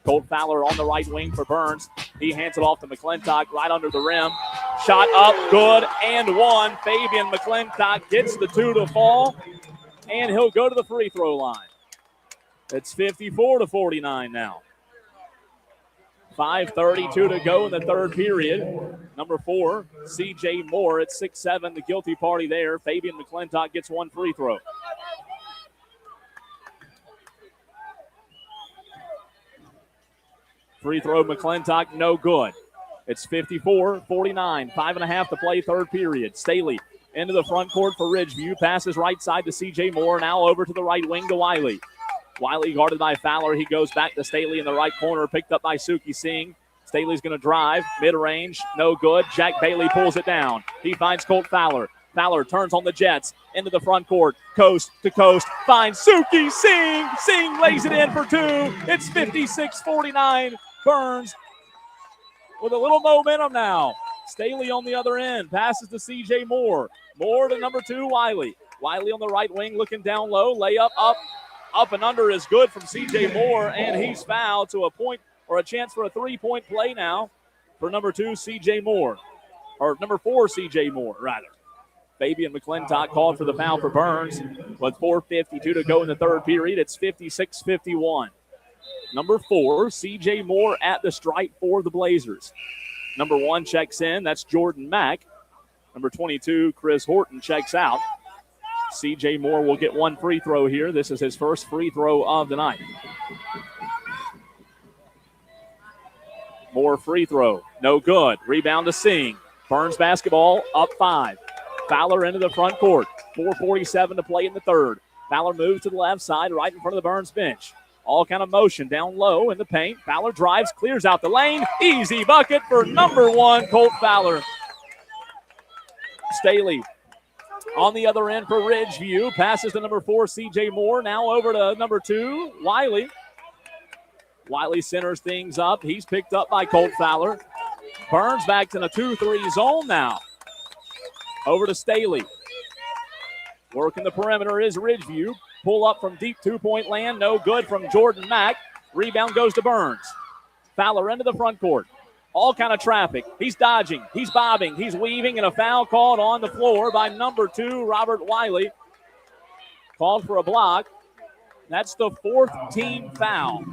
Colt Fowler on the right wing for Byrnes. He hands it off to McClintock right under the rim. Shot up, good, and one. Fabian McClintock gets the two to fall, and he'll go to the free throw line. It's 54-49 now. 5:32 to go in the third period. Number 4, C.J. Moore at 6'7", the guilty party there. Fabian McClintock gets one free throw. Free throw, McClintock, no good. It's 54-49, 5.5 to play, third period. Staley into the front court for Ridgeview. Passes right side to C.J. Moore, now over to the right wing to Wiley. Wiley guarded by Fowler. He goes back to Staley in the right corner, picked up by Suki Singh. Staley's going to drive, mid-range, no good. Jack Bailey pulls it down. He finds Colt Fowler. Fowler turns on the Jets into the front court, coast to coast, finds Suki Singh. Singh lays it in for two. It's 56-49. Byrnes with a little momentum now. Staley on the other end, passes to C.J. Moore. Moore to number 2, Wiley. Wiley on the right wing looking down low, layup up and under is good from C.J. Moore, and he's fouled to a point or a chance for a three-point play now for number 2, C.J. Moore. Or number 4, C.J. Moore, rather. Fabian McClintock called for the foul for Byrnes with 4:52 to go in the third period. It's 56-51. Number 4, C.J. Moore at the stripe for the Blazers. Number 1 checks in. That's Jordan Mack. Number 22, Chris Horton, checks out. C.J. Moore will get one free throw here. This is his first free throw of the night. Moore free throw. No good. Rebound to Singh. Byrnes basketball up 5. Fowler into the front court. 4:47 to play in the third. Fowler moves to the left side right in front of the Byrnes bench. All kind of motion down low in the paint. Fowler drives, clears out the lane. Easy bucket for number 1, Colt Fowler. Staley on the other end for Ridgeview. Passes to number 4, C.J. Moore. Now over to number 2, Wiley. Wiley centers things up. He's picked up by Colt Fowler. Byrnes back in a 2-3 zone now. Over to Staley. Working the perimeter is Ridgeview. Pull up from deep two-point land. No good from Jordan Mack. Rebound goes to Byrnes. Fowler into the front court. All kind of traffic. He's dodging. He's bobbing. He's weaving, and a foul called on the floor by number 2, Robert Wiley. Called for a block. That's the 4th team foul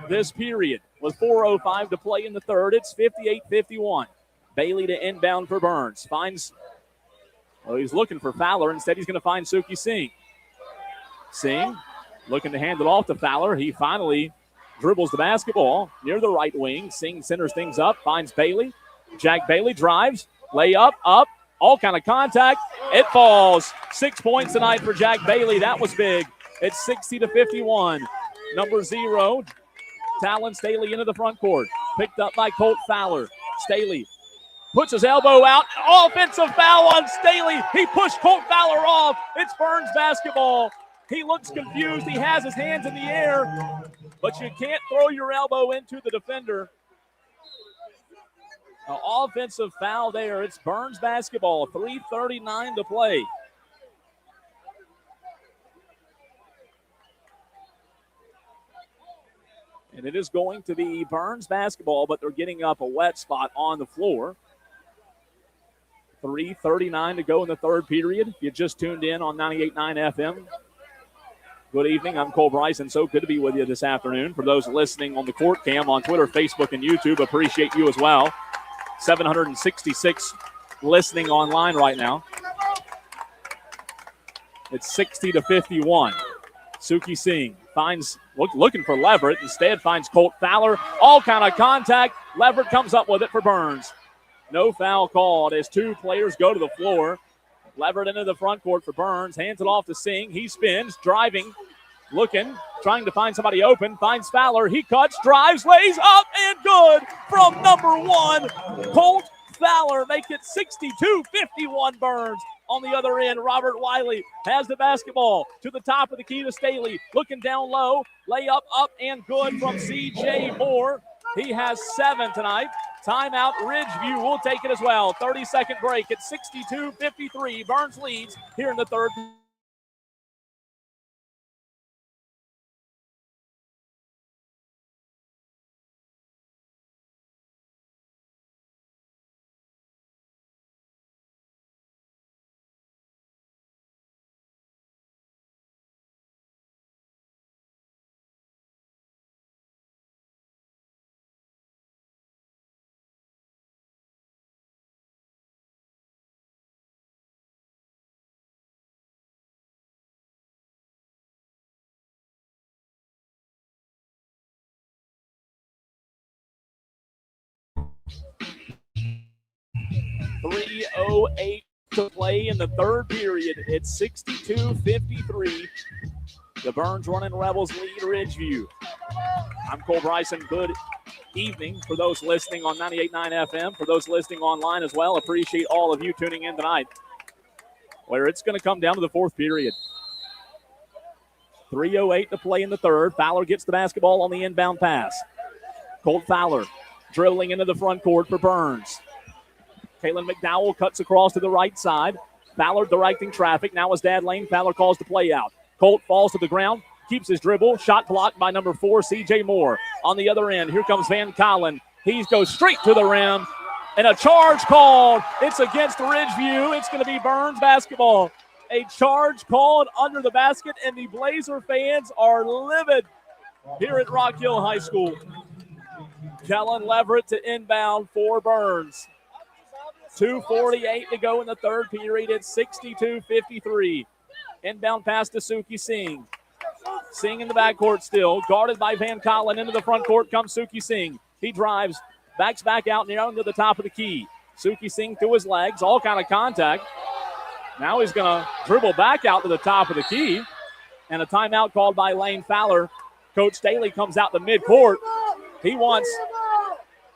this period with 4:05 to play in the third. It's 58-51. Bailey to inbound for Byrnes. He's looking for Fowler. Instead, he's going to find Suki Singh. Singh looking to hand it off to Fowler. He finally dribbles the basketball near the right wing. Singh centers things up, finds Bailey. Jack Bailey drives, layup, up, all kind of contact. It falls. 6 points tonight for Jack Bailey. That was big. It's 60-51. Number 0, Talon Staley into the front court. Picked up by Colt Fowler. Staley puts his elbow out. Offensive foul on Staley. He pushed Colt Fowler off. It's Byrnes basketball. He looks confused. He has his hands in the air, but you can't throw your elbow into the defender. An offensive foul there. It's Byrnes basketball. 3:39 to play. And it is going to be Byrnes basketball, but they're getting up a wet spot on the floor. 3:39 to go in the third period. If you just tuned in on 98.9 FM, good evening. I'm Cole Bryson. So good to be with you this afternoon. For those listening on the court cam on Twitter, Facebook, and YouTube, appreciate you as well. 766 listening online right now. It's 60-51. Suki Singh finds, looking for Leverett. Instead finds Colt Fowler. All kind of contact. Leverett comes up with it for Byrnes. No foul called as two players go to the floor. Leverett into the front court for Byrnes. Hands it off to Singh. He spins, driving, looking, trying to find somebody open. Finds Fowler. He cuts, drives, lays up, and good from number one. Colt Fowler make it 62-51 Byrnes. On the other end, Robert Wiley has the basketball to the top of the key to Staley. Looking down low, layup up and good from C.J. Moore. He has 7 tonight. Timeout, Ridgeview will take it as well. 30-second break at 62-53. Byrnes leads here in the third. .308 to play in the third period. It's 62-53. The Byrnes Running Rebels lead Ridgeview. I'm Cole Bryson. Good evening for those listening on 98.9 FM. For those listening online as well, appreciate all of you tuning in tonight, where it's going to come down to the fourth period. 3:08 to play in the third. Fowler gets the basketball on the inbound pass. Colt Fowler dribbling into the front court for Byrnes. Kaylin McDowell cuts across to the right side. Fowler directing traffic. Now his dad Lane. Fowler calls the play out. Colt falls to the ground, keeps his dribble. Shot blocked by number 4, C.J. Moore. On the other end, here comes Van Collen. He goes straight to the rim, and a charge called. It's against Ridgeview. It's going to be Byrnes basketball. A charge called under the basket, and the Blazer fans are livid here at Rock Hill High School. Kellen Leverett to inbound for Byrnes. 2:48 to go in the third period. It's 62-53. Inbound pass to Suki Singh. Singh in the backcourt still. Guarded by Van Collen. Into the front court comes Suki Singh. He drives, backs back out near into the top of the key. Suki Singh through his legs. All kind of contact. Now he's going to dribble back out to the top of the key. And a timeout called by Lane Fowler. Coach Staley comes out the midcourt. He wants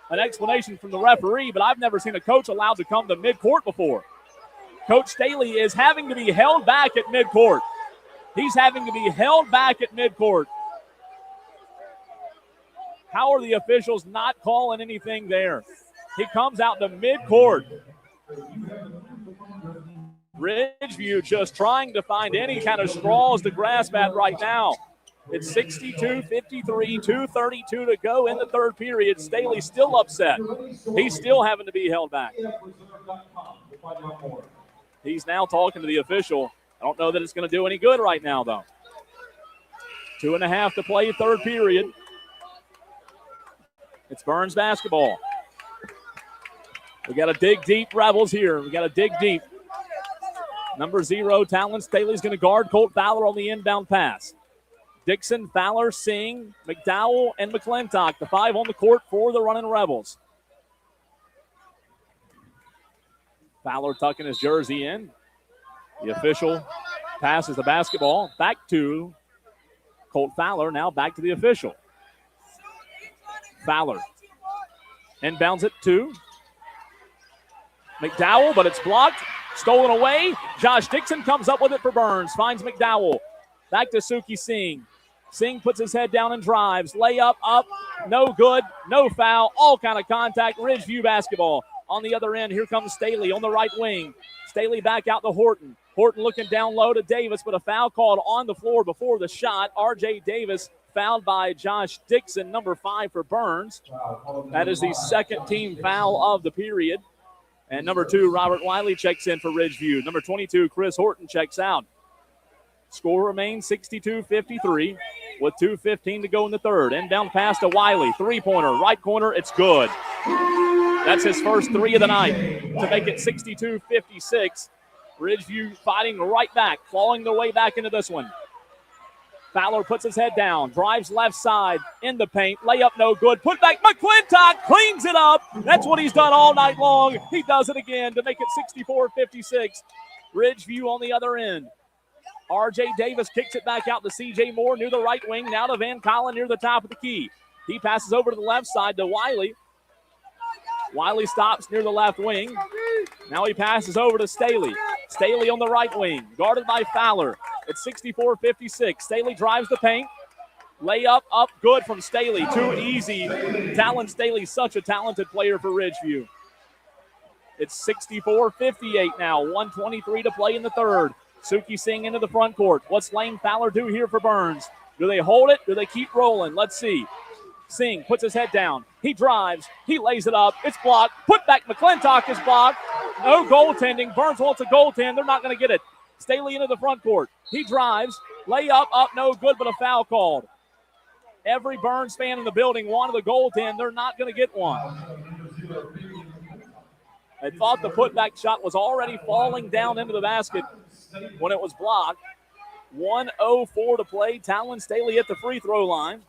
an explanation from the referee, but I've never seen a coach allowed to come to midcourt before. Coach Staley is having to be held back at midcourt. He's having to be held back at midcourt. How are the officials not calling anything there? He comes out to midcourt. Ridgeview just trying to find any kind of straws to grasp at right now. It's 62-53, 2:32 to go in the third period. Staley's still upset. He's still having to be held back. He's now talking to the official. I don't know that it's going to do any good right now, though. 2.5 to play, third period. It's Byrnes basketball. We got to dig deep, Rebels here. We got to dig deep. Number 0, Talon Staley's going to guard Colt Fowler on the inbound pass. Dixon, Fowler, Singh, McDowell, and McClintock, the 5 on the court for the Running Rebels. Fowler tucking his jersey in. The official passes the basketball back to Colt Fowler, now back to the official. Fowler inbounds it to McDowell, but it's blocked, stolen away. Josh Dixon comes up with it for Byrnes, finds McDowell. Back to Suki Singh. Singh puts his head down and drives. Layup up, no good, no foul, all kind of contact. Ridgeview basketball. On the other end, here comes Staley on the right wing. Staley back out to Horton. Horton looking down low to Davis, but a foul called on the floor before the shot. R.J. Davis fouled by Josh Dixon, number 5 for Byrnes. That is the second team foul of the period. And number 2, Robert Wiley checks in for Ridgeview. Number 22, Chris Horton checks out. Score remains 62-53 with 2:15 to go in the third. Inbound pass to Wiley. Three-pointer, right corner, it's good. That's his first 3 of the night to make it 62-56. Ridgeview fighting right back, clawing their way back into this one. Fowler puts his head down, drives left side in the paint, layup no good, put back, McClintock cleans it up. That's what he's done all night long. He does it again to make it 64-56. Ridgeview on the other end. R.J. Davis kicks it back out to C.J. Moore near the right wing, now to Van Collen near the top of the key. He passes over to the left side to Wiley. Wiley stops near the left wing. Now he passes over to Staley. Staley on the right wing, guarded by Fowler. It's 64-56. Staley drives the paint. Layup up good from Staley. Too easy. Talon Staley, such a talented player for Ridgeview. It's 64-58 now. 1:23 to play in the third. Suki Singh into the front court. What's Lane Fowler do here for Byrnes? Do they hold it? Do they keep rolling? Let's see. Singh puts his head down. He drives. He lays it up. It's blocked. Put back McClintock is blocked. No goaltending. Byrnes wants a goaltend. They're not going to get it. Staley into the front court. He drives. Layup up no good, but a foul called. Every Byrnes fan in the building wanted a goaltend. They're not going to get one. I thought the putback shot was already falling down into the basket when it was blocked. 1:04 to play. Talon Staley at the free throw line.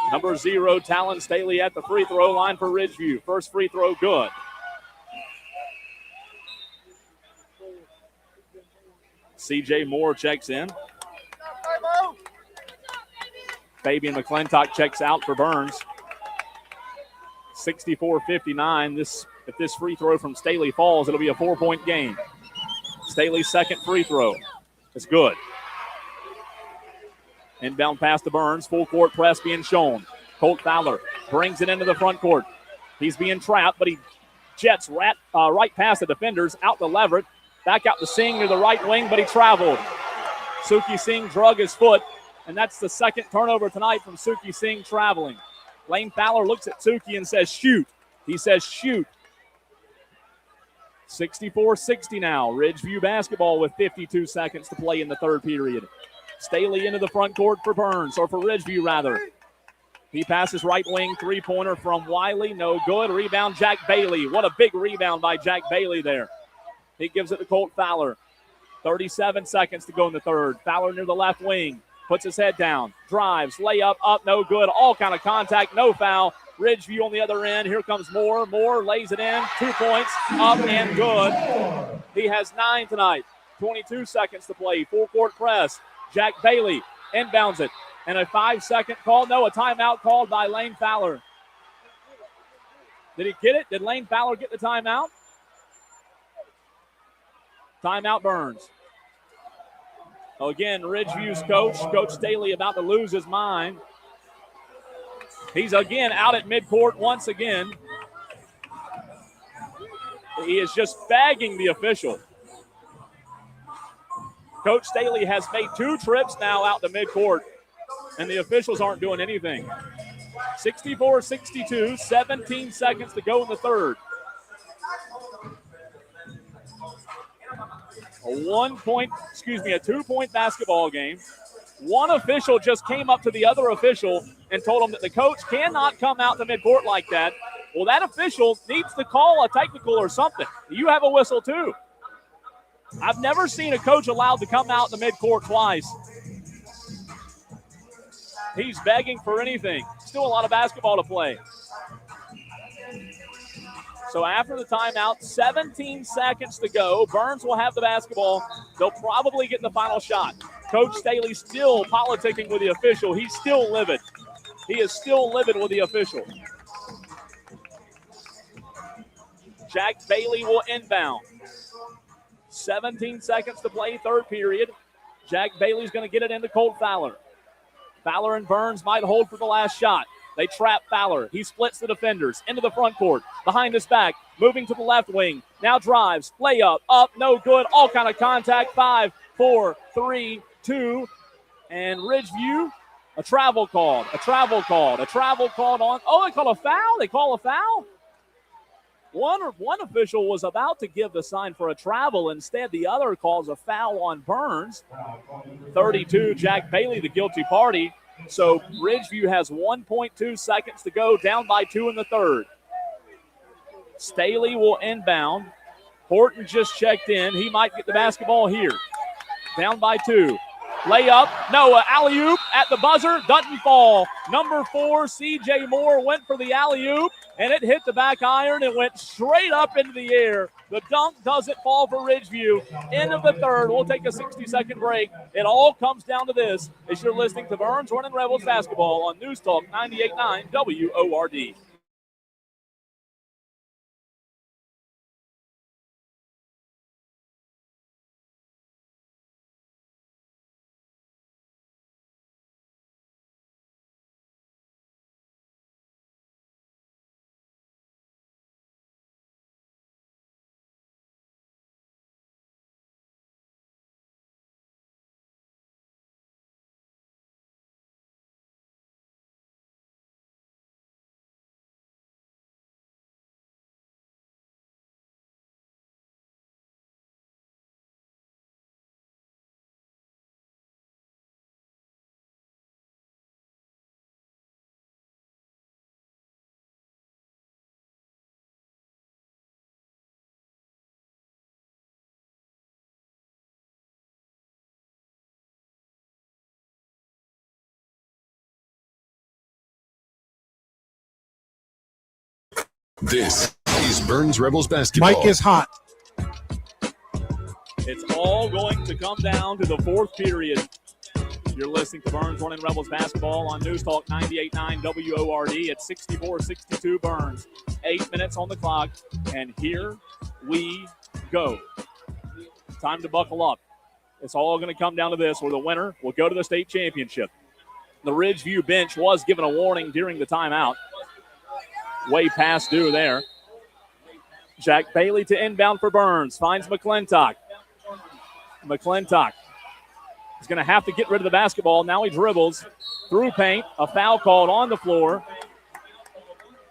Number 0, Talon Staley at the free throw line for Ridgeview. First free throw good. C.J. Moore checks in. Fabian McClintock checks out for Byrnes. 64-59. If this free throw from Staley falls, it'll be a 4-point game. Staley's second free throw. It's good. Inbound pass to Byrnes. Full court press being shown. Colt Fowler brings it into the front court. He's being trapped, but he jets right past the defenders, out to Leverett. Back out to Singh near the right wing, but he traveled. Suki Singh drug his foot, and that's the second turnover tonight from Suki Singh traveling. Lane Fowler looks at Suki and says, shoot. He says, shoot. 64-60 now. Ridgeview basketball with 52 seconds to play in the third period. Staley into the front court for Byrnes, or for Ridgeview rather. He passes right wing, three-pointer from Wiley, no good. Rebound, Jack Bailey. What a big rebound by Jack Bailey there. He gives it to Colt Fowler. 37 seconds to go in the third. Fowler near the left wing, puts his head down, drives, layup, up, no good. All kind of contact, no foul. Ridgeview on the other end. Here comes Moore. Moore lays it in. 2 points, up and good. He has 9 tonight. 22 seconds to play. Full court press. Jack Bailey inbounds it. And a 5-second call. No, a timeout called by Lane Fowler. Did he get it? Did Lane Fowler get the timeout? Timeout Byrnes. Again, Ridgeview's Coach Staley, about to lose his mind. He's again out at midcourt once again. He is just bagging the official. Coach Staley has made 2 trips now out to midcourt, and the officials aren't doing anything. 64-62, 17 seconds to go in the third. A 2-point basketball game. One official just came up to the other official and told him that the coach cannot come out to midcourt like that. Well, that official needs to call a technical or something. You have a whistle too. I've never seen a coach allowed to come out in the midcourt twice. He's begging for anything. Still a lot of basketball to play. So after the timeout, 17 seconds to go. Byrnes will have the basketball. They'll probably get the final shot. Coach Staley still politicking with the official. He's still livid. He is still livid with the official. Jack Bailey will inbound. 17 seconds to play, third period. Jack Bailey's going to get it into Colt Fowler. Fowler and Byrnes might hold for the last shot. They trap Fowler. He splits the defenders into the front court. Behind his back, moving to the left wing. Now drives, layup, up, no good. All kind of contact. 5, 4, 3, 2. And Ridgeview, a travel called on. Oh, they call a foul? They call a foul? One official was about to give the sign for a travel. Instead, the other calls a foul on Byrnes. 32, Jack Bailey, the guilty party. So Ridgeview has 1.2 seconds to go, down by 2 in the third. Staley will inbound. Horton just checked in. He might get the basketball here. Down by 2. Layup. No, alley-oop at the buzzer. Doesn't fall. Number 4, C.J. Moore went for the alley-oop, and it hit the back iron and went straight up into the air. The dunk doesn't fall for Ridgeview. End of the third. We'll take a 60-second break. It all comes down to this as you're listening to Byrnes Running Rebels basketball on News Talk 98.9 WORD. This is Byrnes Rebels basketball. Mike is hot. It's all going to come down to the fourth period. You're listening to Byrnes Running Rebels basketball on News Talk 98.9 WORD. It's 64-62 Byrnes. 8 minutes on the clock, and here we go. Time to buckle up. It's all going to come down to this, where the winner will go to the state championship. The Ridgeview bench was given a warning during the timeout. Way past due there. Jack Bailey to inbound for Byrnes. Finds McClintock. McClintock is going to have to get rid of the basketball. Now he dribbles through paint. A foul called on the floor.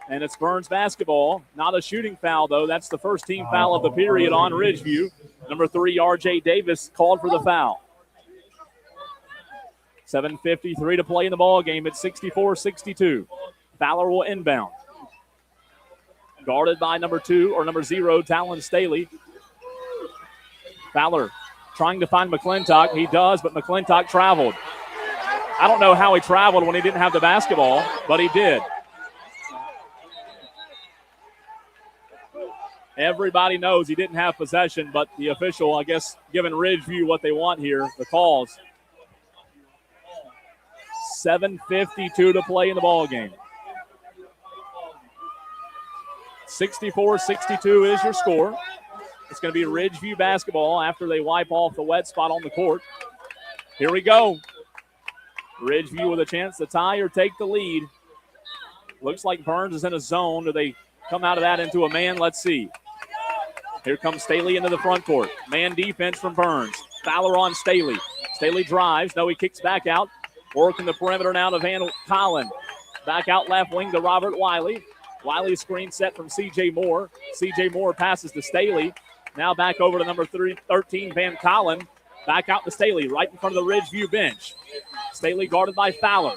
And it's Byrnes basketball. Not a shooting foul, though. That's the first team foul of the period on Ridgeview. Number 3, R.J. Davis, called for the foul. 7:53 to play in the ball game. It's 64-62. Fowler will inbound. Guarded by number 0, Talon Staley. Fowler trying to find McClintock. He does, but McClintock traveled. I don't know how he traveled when he didn't have the basketball, but he did. Everybody knows he didn't have possession, but the official, I guess, giving Ridgeview what they want here, the calls. 7:52 to play in the ball game. 64-62 is your score. It's going to be Ridgeview basketball after they wipe off the wet spot on the court. Here we go. Ridgeview with a chance to tie or take the lead. Looks like Byrnes is in a zone. Do they come out of that into a man? Let's see. Here comes Staley into the front court. Man defense from Byrnes. Fowler on Staley. Staley drives. No, he kicks back out. Working the perimeter now to Van Collin. Back out left wing to Robert Wiley. Wiley screen set from C.J. Moore. C.J. Moore passes to Staley. Now back over to number 13, Van Collin. Back out to Staley, right in front of the Ridgeview bench. Staley guarded by Fowler.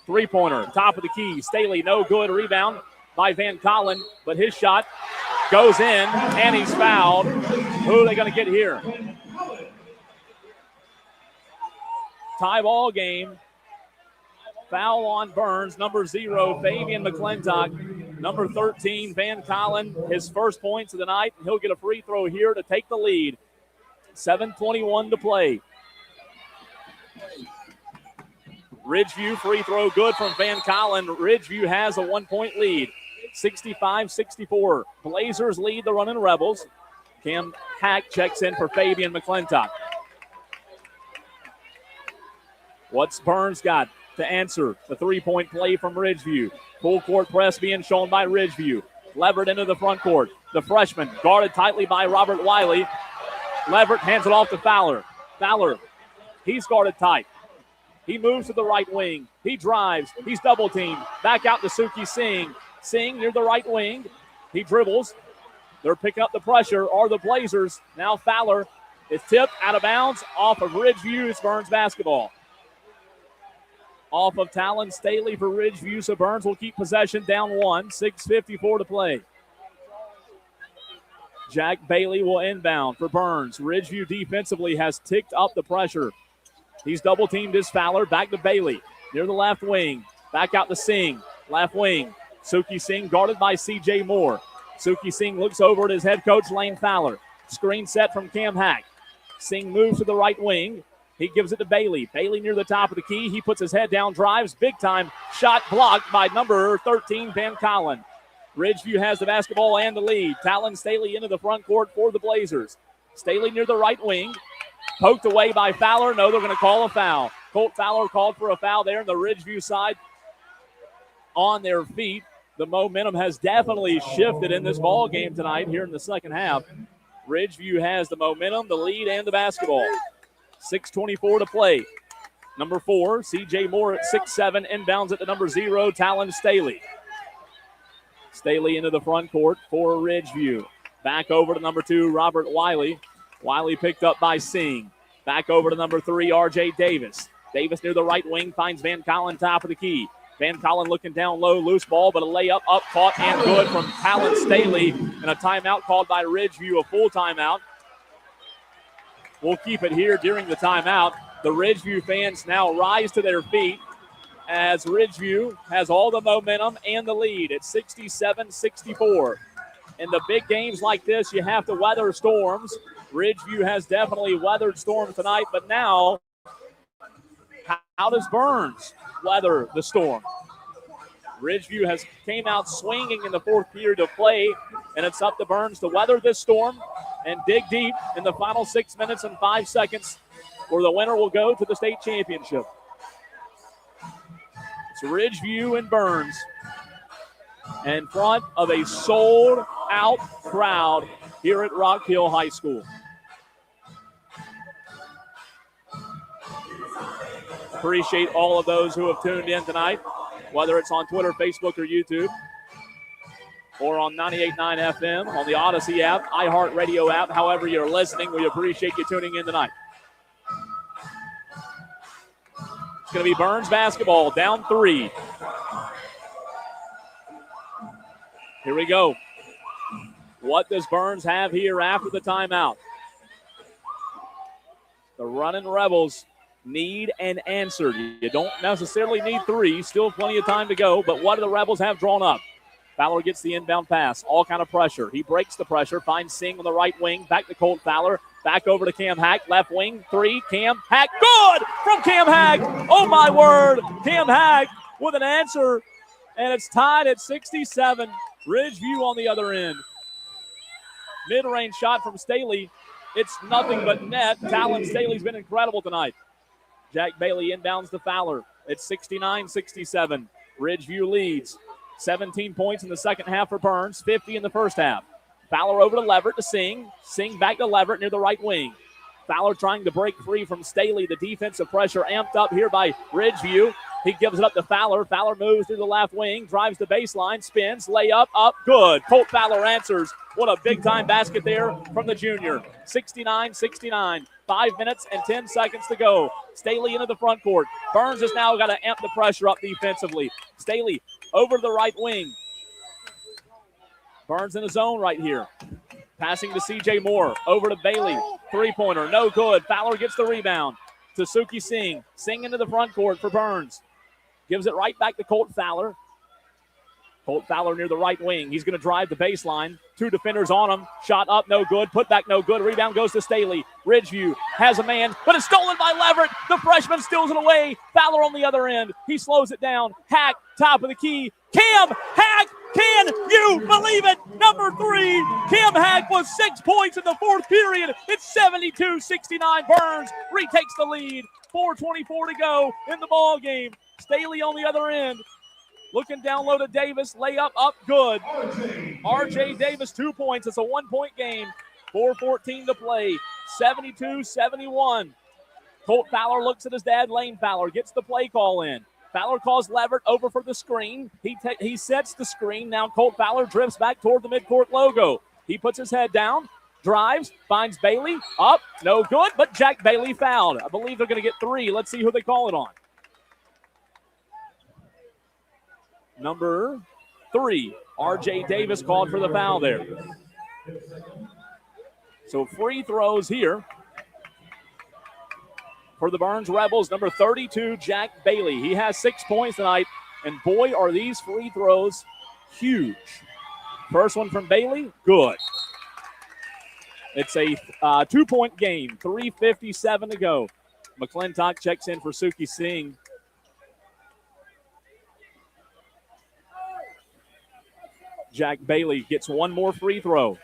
Three-pointer, top of the key. Staley, no good. Rebound by Van Collin, but his shot goes in, and he's fouled. Who are they going to get here? Tie ball game. Foul on Byrnes. Number 0, Fabian McClintock. Number 13, Van Collin, his first points of the night. He'll get a free throw here to take the lead. 7:21 to play. Ridgeview free throw good from Van Collin. Ridgeview has a 1-point lead. 65-64. Blazers lead the Running Rebels. Cam Hack checks in for Fabian McClintock. What's Byrnes got to answer the three-point play from Ridgeview? Full court press being shown by Ridgeview. Leverett into the front court. The freshman guarded tightly by Robert Wiley. Leverett hands it off to Fowler. Fowler, he's guarded tight. He moves to the right wing. He drives. He's double teamed. Back out to Suki Singh. Singh near the right wing. He dribbles. They're picking up the pressure. Are the Blazers. Now Fowler is tipped out of bounds off of Ridgeview's Byrnes basketball. Off of Talon Staley for Ridgeview, so Byrnes will keep possession down 1. 6:54 to play. Jack Bailey will inbound for Byrnes. Ridgeview defensively has ticked up the pressure. He's double teamed his Fowler. Back to Bailey near the left wing. Back out to Singh. Left wing. Suki Singh guarded by C.J. Moore. Suki Singh looks over at his head coach, Lane Fowler. Screen set from Cam Hack. Singh moves to the right wing. He gives it to Bailey. Bailey near the top of the key. He puts his head down, drives. Big time shot blocked by number 13, Van Collin. Ridgeview has the basketball and the lead. Talon Staley into the front court for the Blazers. Staley near the right wing. Poked away by Fowler. No, they're going to call a foul. Colt Fowler called for a foul there on the Ridgeview side on their feet. The momentum has definitely shifted in this ball game tonight here in the second half. Ridgeview has the momentum, the lead, and the basketball. 6:24 to play. Number 4, C.J. Moore at 6'7", inbounds at the number 0, Talon Staley. Staley into the front court for Ridgeview. Back over to number 2, Robert Wiley. Wiley picked up by Singh. Back over to number 3, R.J. Davis. Davis near the right wing finds Van Collin top of the key. Van Collin looking down low, loose ball, but a layup up, caught and good from Talon Staley. And a timeout called by Ridgeview, a full timeout. We'll keep it here during the timeout. The Ridgeview fans now rise to their feet as Ridgeview has all the momentum and the lead. It's 67-64. In the big games like this, you have to weather storms. Ridgeview has definitely weathered storms tonight, but now, how does Byrnes weather the storm? Ridgeview has came out swinging in the fourth period of play, and it's up to Byrnes to weather this storm and dig deep in the final 6 minutes and 5 seconds, where the winner will go to the state championship. It's Ridgeview and Byrnes in front of a sold-out crowd here at Rock Hill High School. Appreciate all of those who have tuned in tonight, whether it's on Twitter, Facebook, or YouTube, or on 98.9 FM, on the Odyssey app, iHeartRadio app, however you're listening. We appreciate you tuning in tonight. It's going to be Byrnes basketball, down 3. Here we go. What does Byrnes have here after the timeout? The running Rebels need an answer. You don't necessarily need 3. Still plenty of time to go, but what do the Rebels have drawn up? Fowler gets the inbound pass. All kind of pressure. He breaks the pressure. Finds Singh on the right wing. Back to Colt Fowler. Back over to Cam Hack. Left wing. 3. Cam Hack. Good from Cam Hack. Oh, my word. Cam Hack with an answer. And it's tied at 67. Ridgeview on the other end. Mid-range shot from Staley. It's nothing but net. Talon Staley's been incredible tonight. Jack Bailey inbounds to Fowler. It's 69-67. Ridgeview leads. 17 points in the second half for Byrnes, 50 in the first half. Fowler over to Leverett to Singh. Singh back to Leverett near the right wing. Fowler trying to break free from Staley. The defensive pressure amped up here by Ridgeview. He gives it up to Fowler. Fowler moves through the left wing, drives the baseline, spins, layup, up, good. Colt Fowler answers. What a big-time basket there from the junior. 69-69. 5 minutes and 10 seconds to go. Staley into the front court. Byrnes has now got to amp the pressure up defensively. Staley over to the right wing. Byrnes in the zone right here. Passing to C.J. Moore. Over to Bailey. Three-pointer. No good. Fowler gets the rebound to Suki Singh. Singh into the front court for Byrnes. Gives it right back to Colt Fowler. Colt Fowler near the right wing. He's going to drive the baseline. 2 defenders on him. Shot up, no good. Put back, no good. Rebound goes to Staley. Ridgeview has a man, but it's stolen by Leverett. The freshman steals it away. Fowler on the other end. He slows it down. Hack, top of the key. Cam Hack, can you believe it? Number 3, Cam Hack with 6 points in the fourth period. It's 72-69. Byrnes retakes the lead. 4:24 to go in the ball game. Staley on the other end. Looking down low to Davis. Layup up, good. R.J. Davis, 2 points. It's a 1-point game. 4:14 to play. 72-71. Colt Fowler looks at his dad, Lane Fowler. Gets the play call in. Fowler calls Leverett over for the screen. He sets the screen. Now Colt Fowler drifts back toward the midcourt logo. He puts his head down. Drives. Finds Bailey. Up. No good, but Jack Bailey fouled. I believe they're going to get 3. Let's see who they call it on. Number 3, R.J. Davis called for the foul there. So free throws here for the Byrnes Rebels. Number 32, Jack Bailey. He has 6 points tonight, and boy, are these free throws huge. First one from Bailey, good. It's a 2-point game, 3:57 to go. McClintock checks in for Suki Singh. Jack Bailey gets one more free throw.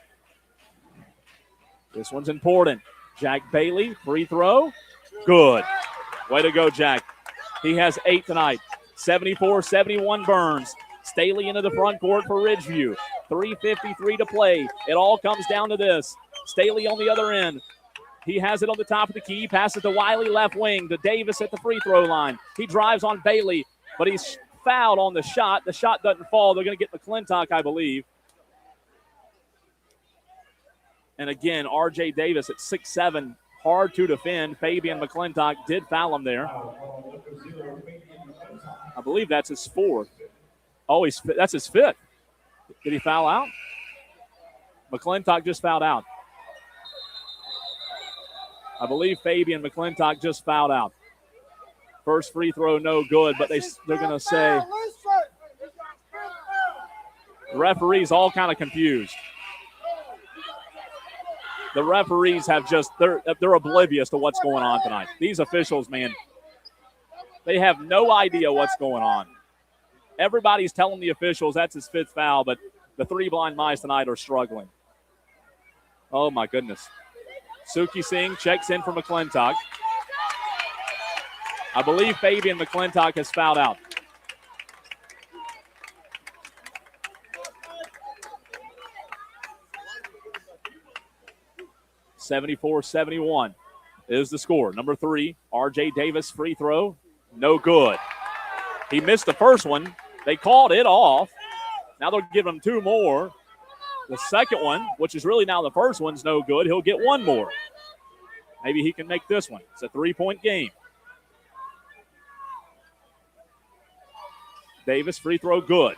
This one's important. Jack Bailey, free throw, good. Way to go, Jack. He has 8 tonight. 74-71 Byrnes. Staley into the front court for Ridgeview. 3:53 to play. It all comes down to this. Staley on the other end. He has it on the top of the key. Passes to Wiley left wing to Davis at the free throw line. He drives on Bailey, but he's fouled on the shot. The shot doesn't fall. They're going to get McClintock, I believe. And again, R.J. Davis at 6'7", hard to defend. Fabian McClintock did foul him there. I believe that's his 4th. Oh, that's his 5th. Did he foul out? McClintock just fouled out. I believe Fabian McClintock just fouled out. First free throw, no good, but they're going to say the referees all kind of confused. The referees have they're oblivious to what's going on tonight. These officials, man, they have no idea what's going on. Everybody's telling the officials that's his 5th foul, but the 3 blind mice tonight are struggling. Oh, my goodness. Suki Singh checks in for McClintock. I believe Fabian McClintock has fouled out. (74-71) is the score. Number 3, R.J. Davis free throw, no good. He missed the first one. They called it off. Now they'll give him 2 more. The second one, which is really now the first one's no good. He'll get 1 more. Maybe he can make this one. It's a 3-point game. Davis free throw good.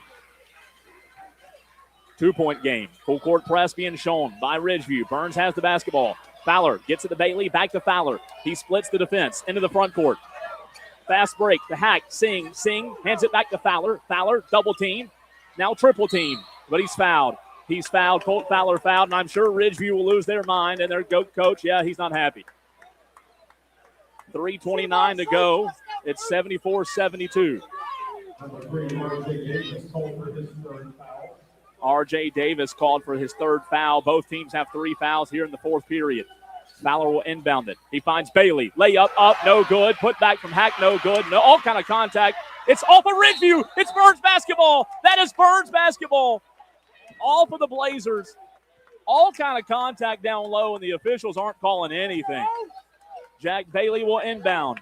2-point game. Full court press being shown by Ridgeview. Byrnes has the basketball. Fowler gets it to Bailey, back to Fowler. He splits the defense into the front court. Fast break, the hack, Singh hands it back to Fowler. Fowler, double team, now triple team, but he's fouled. He's fouled, Colt Fowler fouled, and I'm sure Ridgeview will lose their mind, and their coach, yeah, he's not happy. 3:29 to go. It's 74-72. R.J. Davis called for his 3rd foul. Both teams have 3 fouls here in the 4th period. Fowler will inbound it. He finds Bailey. Layup up, no good. Put back from Hack, no good. No, all kind of contact. It's off of Ridgeview. It's Byrnes basketball. That is Byrnes basketball. All for the Blazers. All kind of contact down low, and the officials aren't calling anything. Jack Bailey will inbound.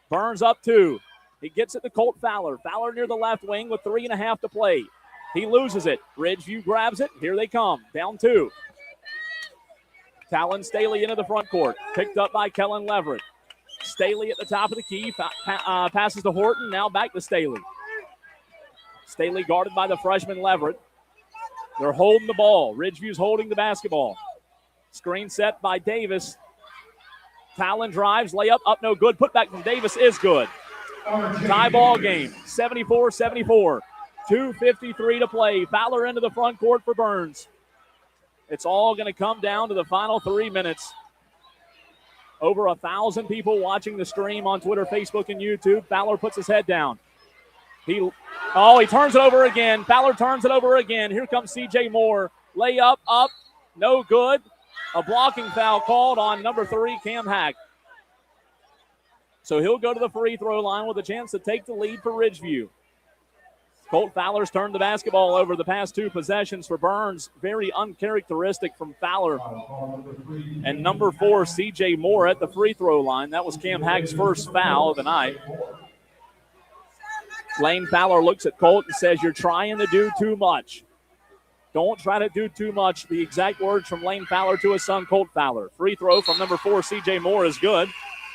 Byrnes up 2. He gets it to Colt Fowler. Fowler near the left wing with 3.5 to play. He loses it. Ridgeview grabs it. Here they come. Down 2. Talon Staley into the front court. Picked up by Kellen Leverett. Staley at the top of the key. Passes to Horton. Now back to Staley. Staley guarded by the freshman Leverett. They're holding the ball. Ridgeview's holding the basketball. Screen set by Davis. Talon drives. Layup up no good. Put back from Davis is good. Tie ball game. 74-74. 2:53 to play. Fowler into the front court for Byrnes. It's all going to come down to the final 3 minutes. Over 1,000 people watching the stream on Twitter, Facebook, and YouTube. Fowler puts his head down. He turns it over again. Fowler turns it over again. Here comes C.J. Moore. Layup up, no good. A blocking foul called on number 3, Cam Hack. So he'll go to the free throw line with a chance to take the lead for Ridgeview. Colt Fowler's turned the basketball over the past 2 possessions for Byrnes. Very uncharacteristic from Fowler. And number 4, C.J. Moore at the free throw line. That was Cam Hack's first foul of the night. Lane Fowler looks at Colt and says, "You're trying to do too much. Don't try to do too much." The exact words from Lane Fowler to his son, Colt Fowler. Free throw from number 4, C.J. Moore is good.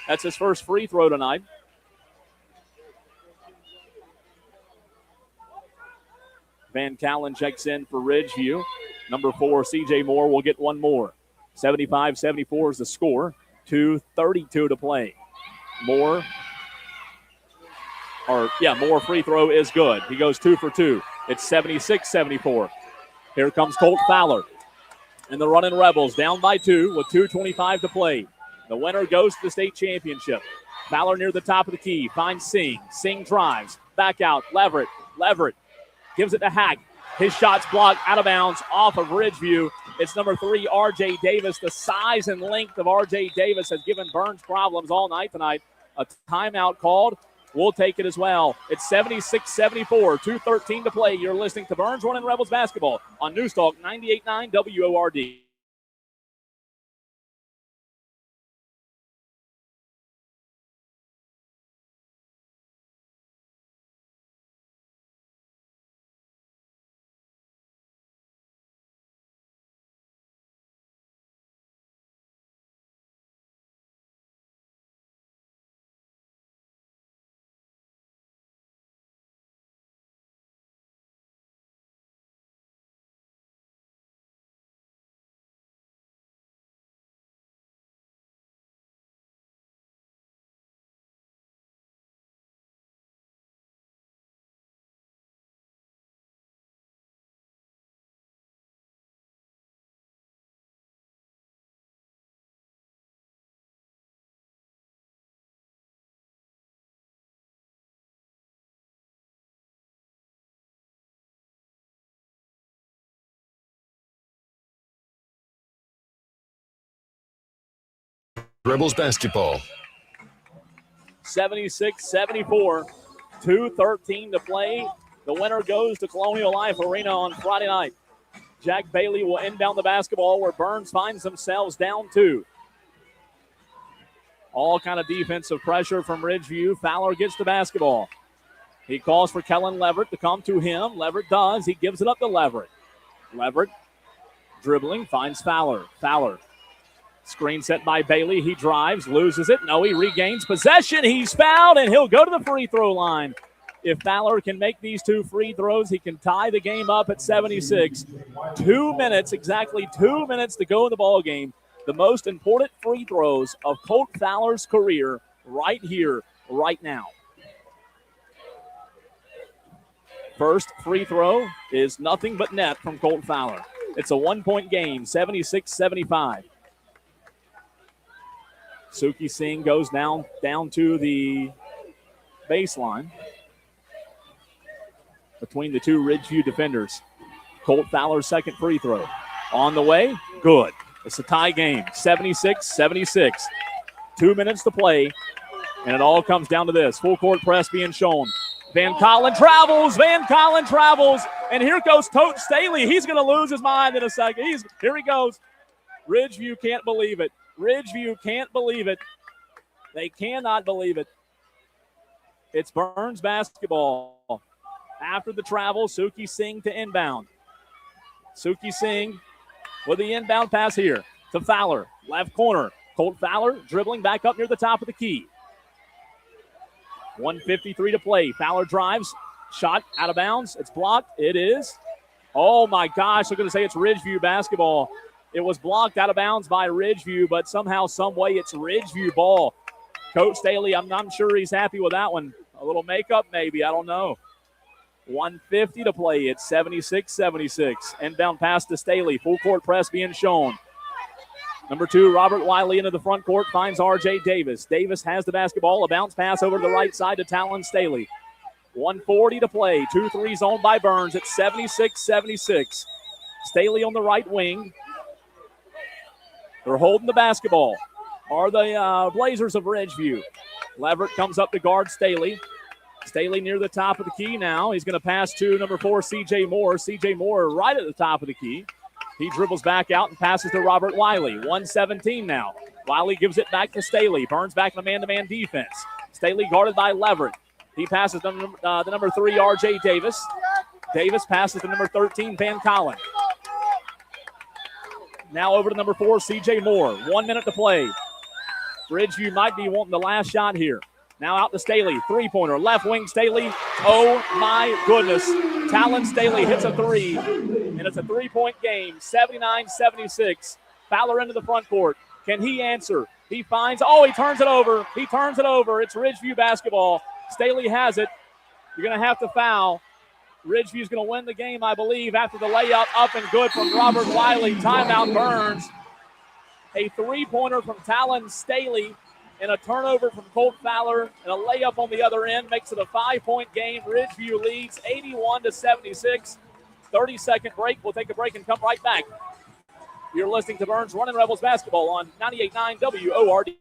That's his first free throw tonight. Van Callen checks in for Ridgeview. Number 4, C.J. Moore will get 1 more. 75-74 is the score. 2:32 to play. Moore free throw is good. He goes 2 for 2. It's 76-74. Here comes Colt Fowler. And the running Rebels down by 2 with 2:25 to play. The winner goes to the state championship. Fowler near the top of the key. Finds Singh. Singh drives. Back out. Leverett. Leverett gives it to Hack. His shot's blocked out of bounds off of Ridgeview. It's number 3, R.J. Davis. The size and length of R.J. Davis has given Byrnes problems all night tonight. A timeout called. We'll take it as well. It's 76-74, 2:13 to play. You're listening to Byrnes Running Rebels basketball on Newstalk 98.9 WORD. Rebels basketball. 76-74, 2:13 to play. The winner goes to Colonial Life Arena on Friday night. Jack Bailey will inbound the basketball where Byrnes finds themselves down 2. All kind of defensive pressure from Ridgeview. Fowler gets the basketball. He calls for Kellen Leverett to come to him. Leverett does. He gives it up to Leverett. Leverett dribbling, finds Fowler. Fowler. Screen set by Bailey. He drives, loses it. No, he regains possession. He's fouled, and he'll go to the free throw line. If Fowler can make these 2 free throws, he can tie the game up at 76. 2 minutes, exactly 2 minutes to go in the ball game. The most important free throws of Colt Fowler's career right here, right now. First free throw is nothing but net from Colt Fowler. It's a 1-point game, 76-75. Suki Singh goes down to the baseline between the 2 Ridgeview defenders. Colt Fowler's second free throw. On the way, good. It's a tie game, 76-76. 2 minutes to play, and it all comes down to this. Full court press being shown. Van Collin travels, and here goes Tote Staley. He's going to lose his mind in a second. Here he goes. Ridgeview can't believe it. Ridgeview can't believe it. They cannot believe it. It's Byrnes basketball. After the travel, Suki Singh to inbound. Suki Singh with the inbound pass here to Fowler. Left corner. Colt Fowler dribbling back up near the top of the key. 1:53 to play. Fowler drives. Shot out of bounds. It's blocked. It is. Oh, my gosh. I'm going to say it's Ridgeview basketball. It was blocked out of bounds by Ridgeview, but somehow, some way, it's Ridgeview ball. Coach Staley, I'm sure he's happy with that one. A little makeup, maybe. I don't know. 1:50 to play. It's 76-76. Inbound pass to Staley. Full court press being shown. Number 2, Robert Wiley into the front court, finds R.J. Davis. Davis has the basketball. A bounce pass over to the right side to Talon Staley. 1:40 to play. 2-3 owned by Byrnes. It's 76-76. Staley on the right wing. They're holding the basketball. Are the Blazers of Ridgeview. Leverett comes up to guard Staley. Staley near the top of the key now. He's going to pass to number 4, C.J. Moore. C.J. Moore right at the top of the key. He dribbles back out and passes to Robert Wiley. 1:17 now. Wiley gives it back to Staley. Byrnes back in the man-to-man defense. Staley guarded by Leverett. He passes to the number 3, R.J. Davis. Davis passes to number 13, Van Collin. Now over to number 4, C.J. Moore. 1 minute to play. Ridgeview might be wanting the last shot here. Now out to Staley. Three-pointer. Left wing Staley. Oh, my goodness. Talon Staley hits a 3. And it's a 3-point game. 79-76. Fowler into the front court. Can he answer? He finds, oh, he turns it over. He turns it over. It's Ridgeview basketball. Staley has it. You're going to have to foul. Ridgeview's going to win the game, I believe, after the layup up and good from Robert Wiley. Timeout Byrnes. A three-pointer from Talon Staley and a turnover from Colt Fowler and a layup on the other end makes it a 5-point game. Ridgeview leads 81-76. 30-second break. We'll take a break and come right back. You're listening to Byrnes Running Rebels basketball on 98.9 WORD.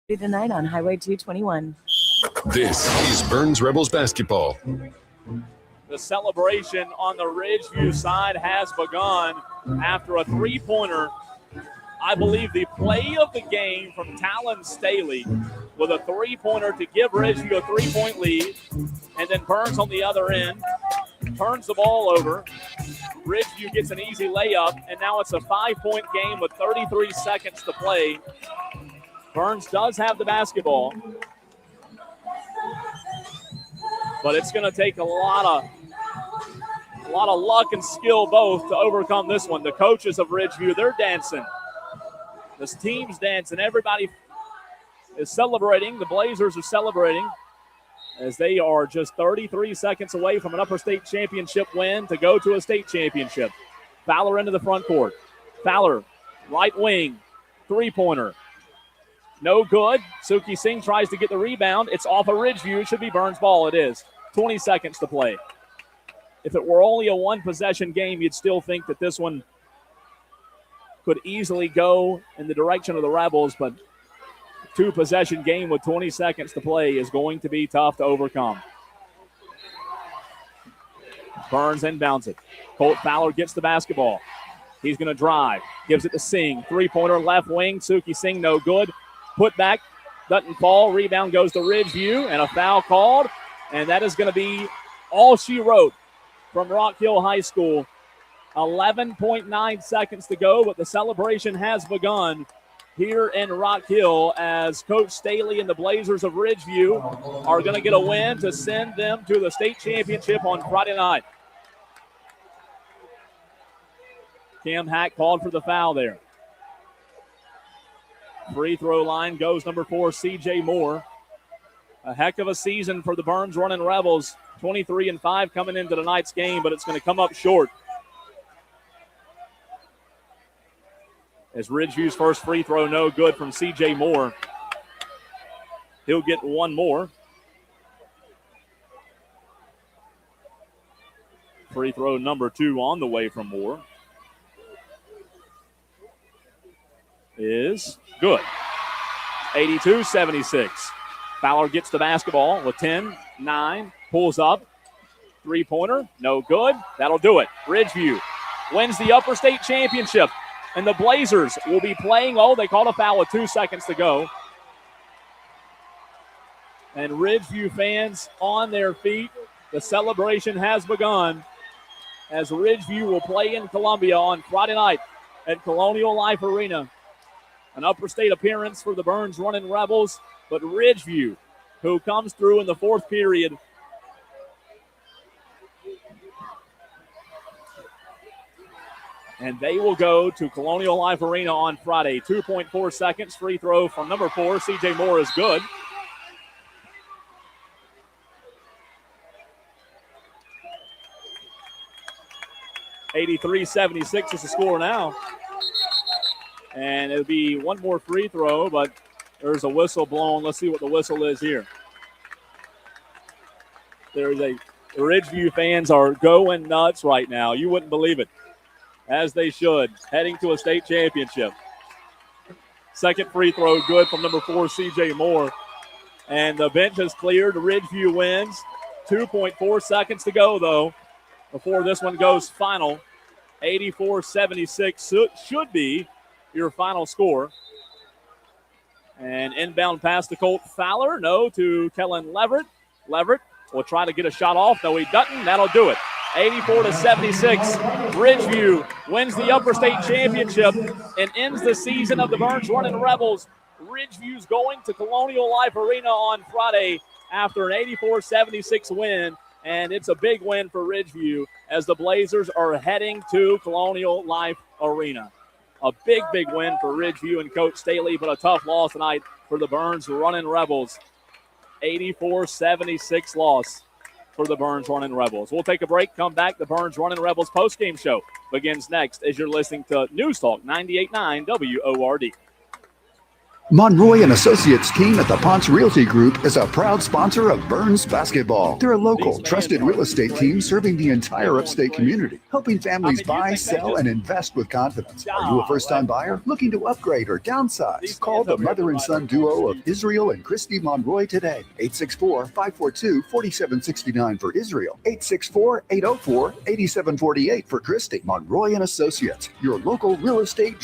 Tonight on Highway 221. This is Byrnes Rebels basketball. The celebration on the Ridgeview side has begun after a three-pointer. I believe the play of the game from Talon Staley with a three-pointer to give Ridgeview a three-point lead. And then Byrnes on the other end turns the ball over. Ridgeview gets an easy layup, and now it's a 5-point game with 33 seconds to play. Byrnes does have the basketball, but it's going to take a lot of luck and skill both to overcome this one. The coaches of Ridgeview, they're dancing. This team's dancing. Everybody is celebrating. The Blazers are celebrating as they are just 33 seconds away from an upper state championship win to go to a state championship. Fowler into the front court. Fowler, right wing, three-pointer. No good. Suki Singh tries to get the rebound. It's off of Ridgeview. It should be Byrnes' ball. It is. 20 seconds to play. If it were only a one-possession game, you'd still think that this one could easily go in the direction of the Rebels, but two-possession game with 20 seconds to play is going to be tough to overcome. Byrnes inbounds it. Colt Fowler gets the basketball. He's going to drive. Gives it to Singh. Three-pointer left wing. Suki Singh no good. Put back, doesn't fall. Rebound goes to Ridgeview, and a foul called. And that is going to be all she wrote from Rock Hill High School. 11.9 seconds to go, but the celebration has begun here in Rock Hill as Coach Staley and the Blazers of Ridgeview are going to get a win to send them to the state championship on Friday night. Cam Hack called for the foul there. Free throw line goes number 4, C.J. Moore. A heck of a season for the Byrnes Running Rebels. 23-5 coming into tonight's game, but it's going to come up short. As Ridgeview's first free throw no good from C.J. Moore. He'll get one more. Free throw number 2 on the way from Moore is good. 82-76. Fowler gets the basketball with 10-9. Pulls up. Three-pointer. No good. That'll do it. Ridgeview wins the Upper State Championship. And the Blazers will be playing. Oh, they called a foul with 2 seconds to go. And Ridgeview fans on their feet. The celebration has begun as Ridgeview will play in Columbia on Friday night at Colonial Life Arena. An upper state appearance for the Byrnes Running Rebels, but Ridgeview, who comes through in the fourth period, and they will go to Colonial Life Arena on Friday. 2.4 seconds. Free throw from number 4, C.J. Moore, is good. $83-76 is the score now. And it'll be one more free throw, but there's a whistle blown. Let's see what the whistle is here. The Ridgeview fans are going nuts right now. You wouldn't believe it. As they should, heading to a state championship. Second free throw good from number 4, C.J. Moore. And the bench has cleared. Ridgeview wins. 2.4 seconds to go, though, before this one goes final. 84-76 should be your final score. And inbound pass to Colt Fowler. No, to Kellen Leverett. Leverett will try to get a shot off. No, he doesn't. That'll do it. 84-76. Ridgeview wins the Upper State Championship and ends the season of the Byrnes Running Rebels. Ridgeview's going to Colonial Life Arena on Friday after an 84-76 win, and it's a big win for Ridgeview as the Blazers are heading to Colonial Life Arena. A big, big win for Ridgeview and Coach Staley, but a tough loss tonight for the Byrnes Running Rebels. 84-76 loss for the Byrnes Running Rebels. We'll take a break, come back. The Byrnes Running Rebels postgame show begins next as you're listening to News Talk 98.9 WORD. Monroy and Associates team at the Ponce Realty Group is a proud sponsor of Byrnes basketball. They're a local, trusted real estate team serving the entire upstate community, helping families buy, sell, and invest with confidence. Are you a first-time buyer looking to upgrade or downsize? Call the mother and son duo of Israel and Christy Monroy today. 864-542-4769 for Israel. 864-804-8748 for Christy. Monroy and Associates, your local real estate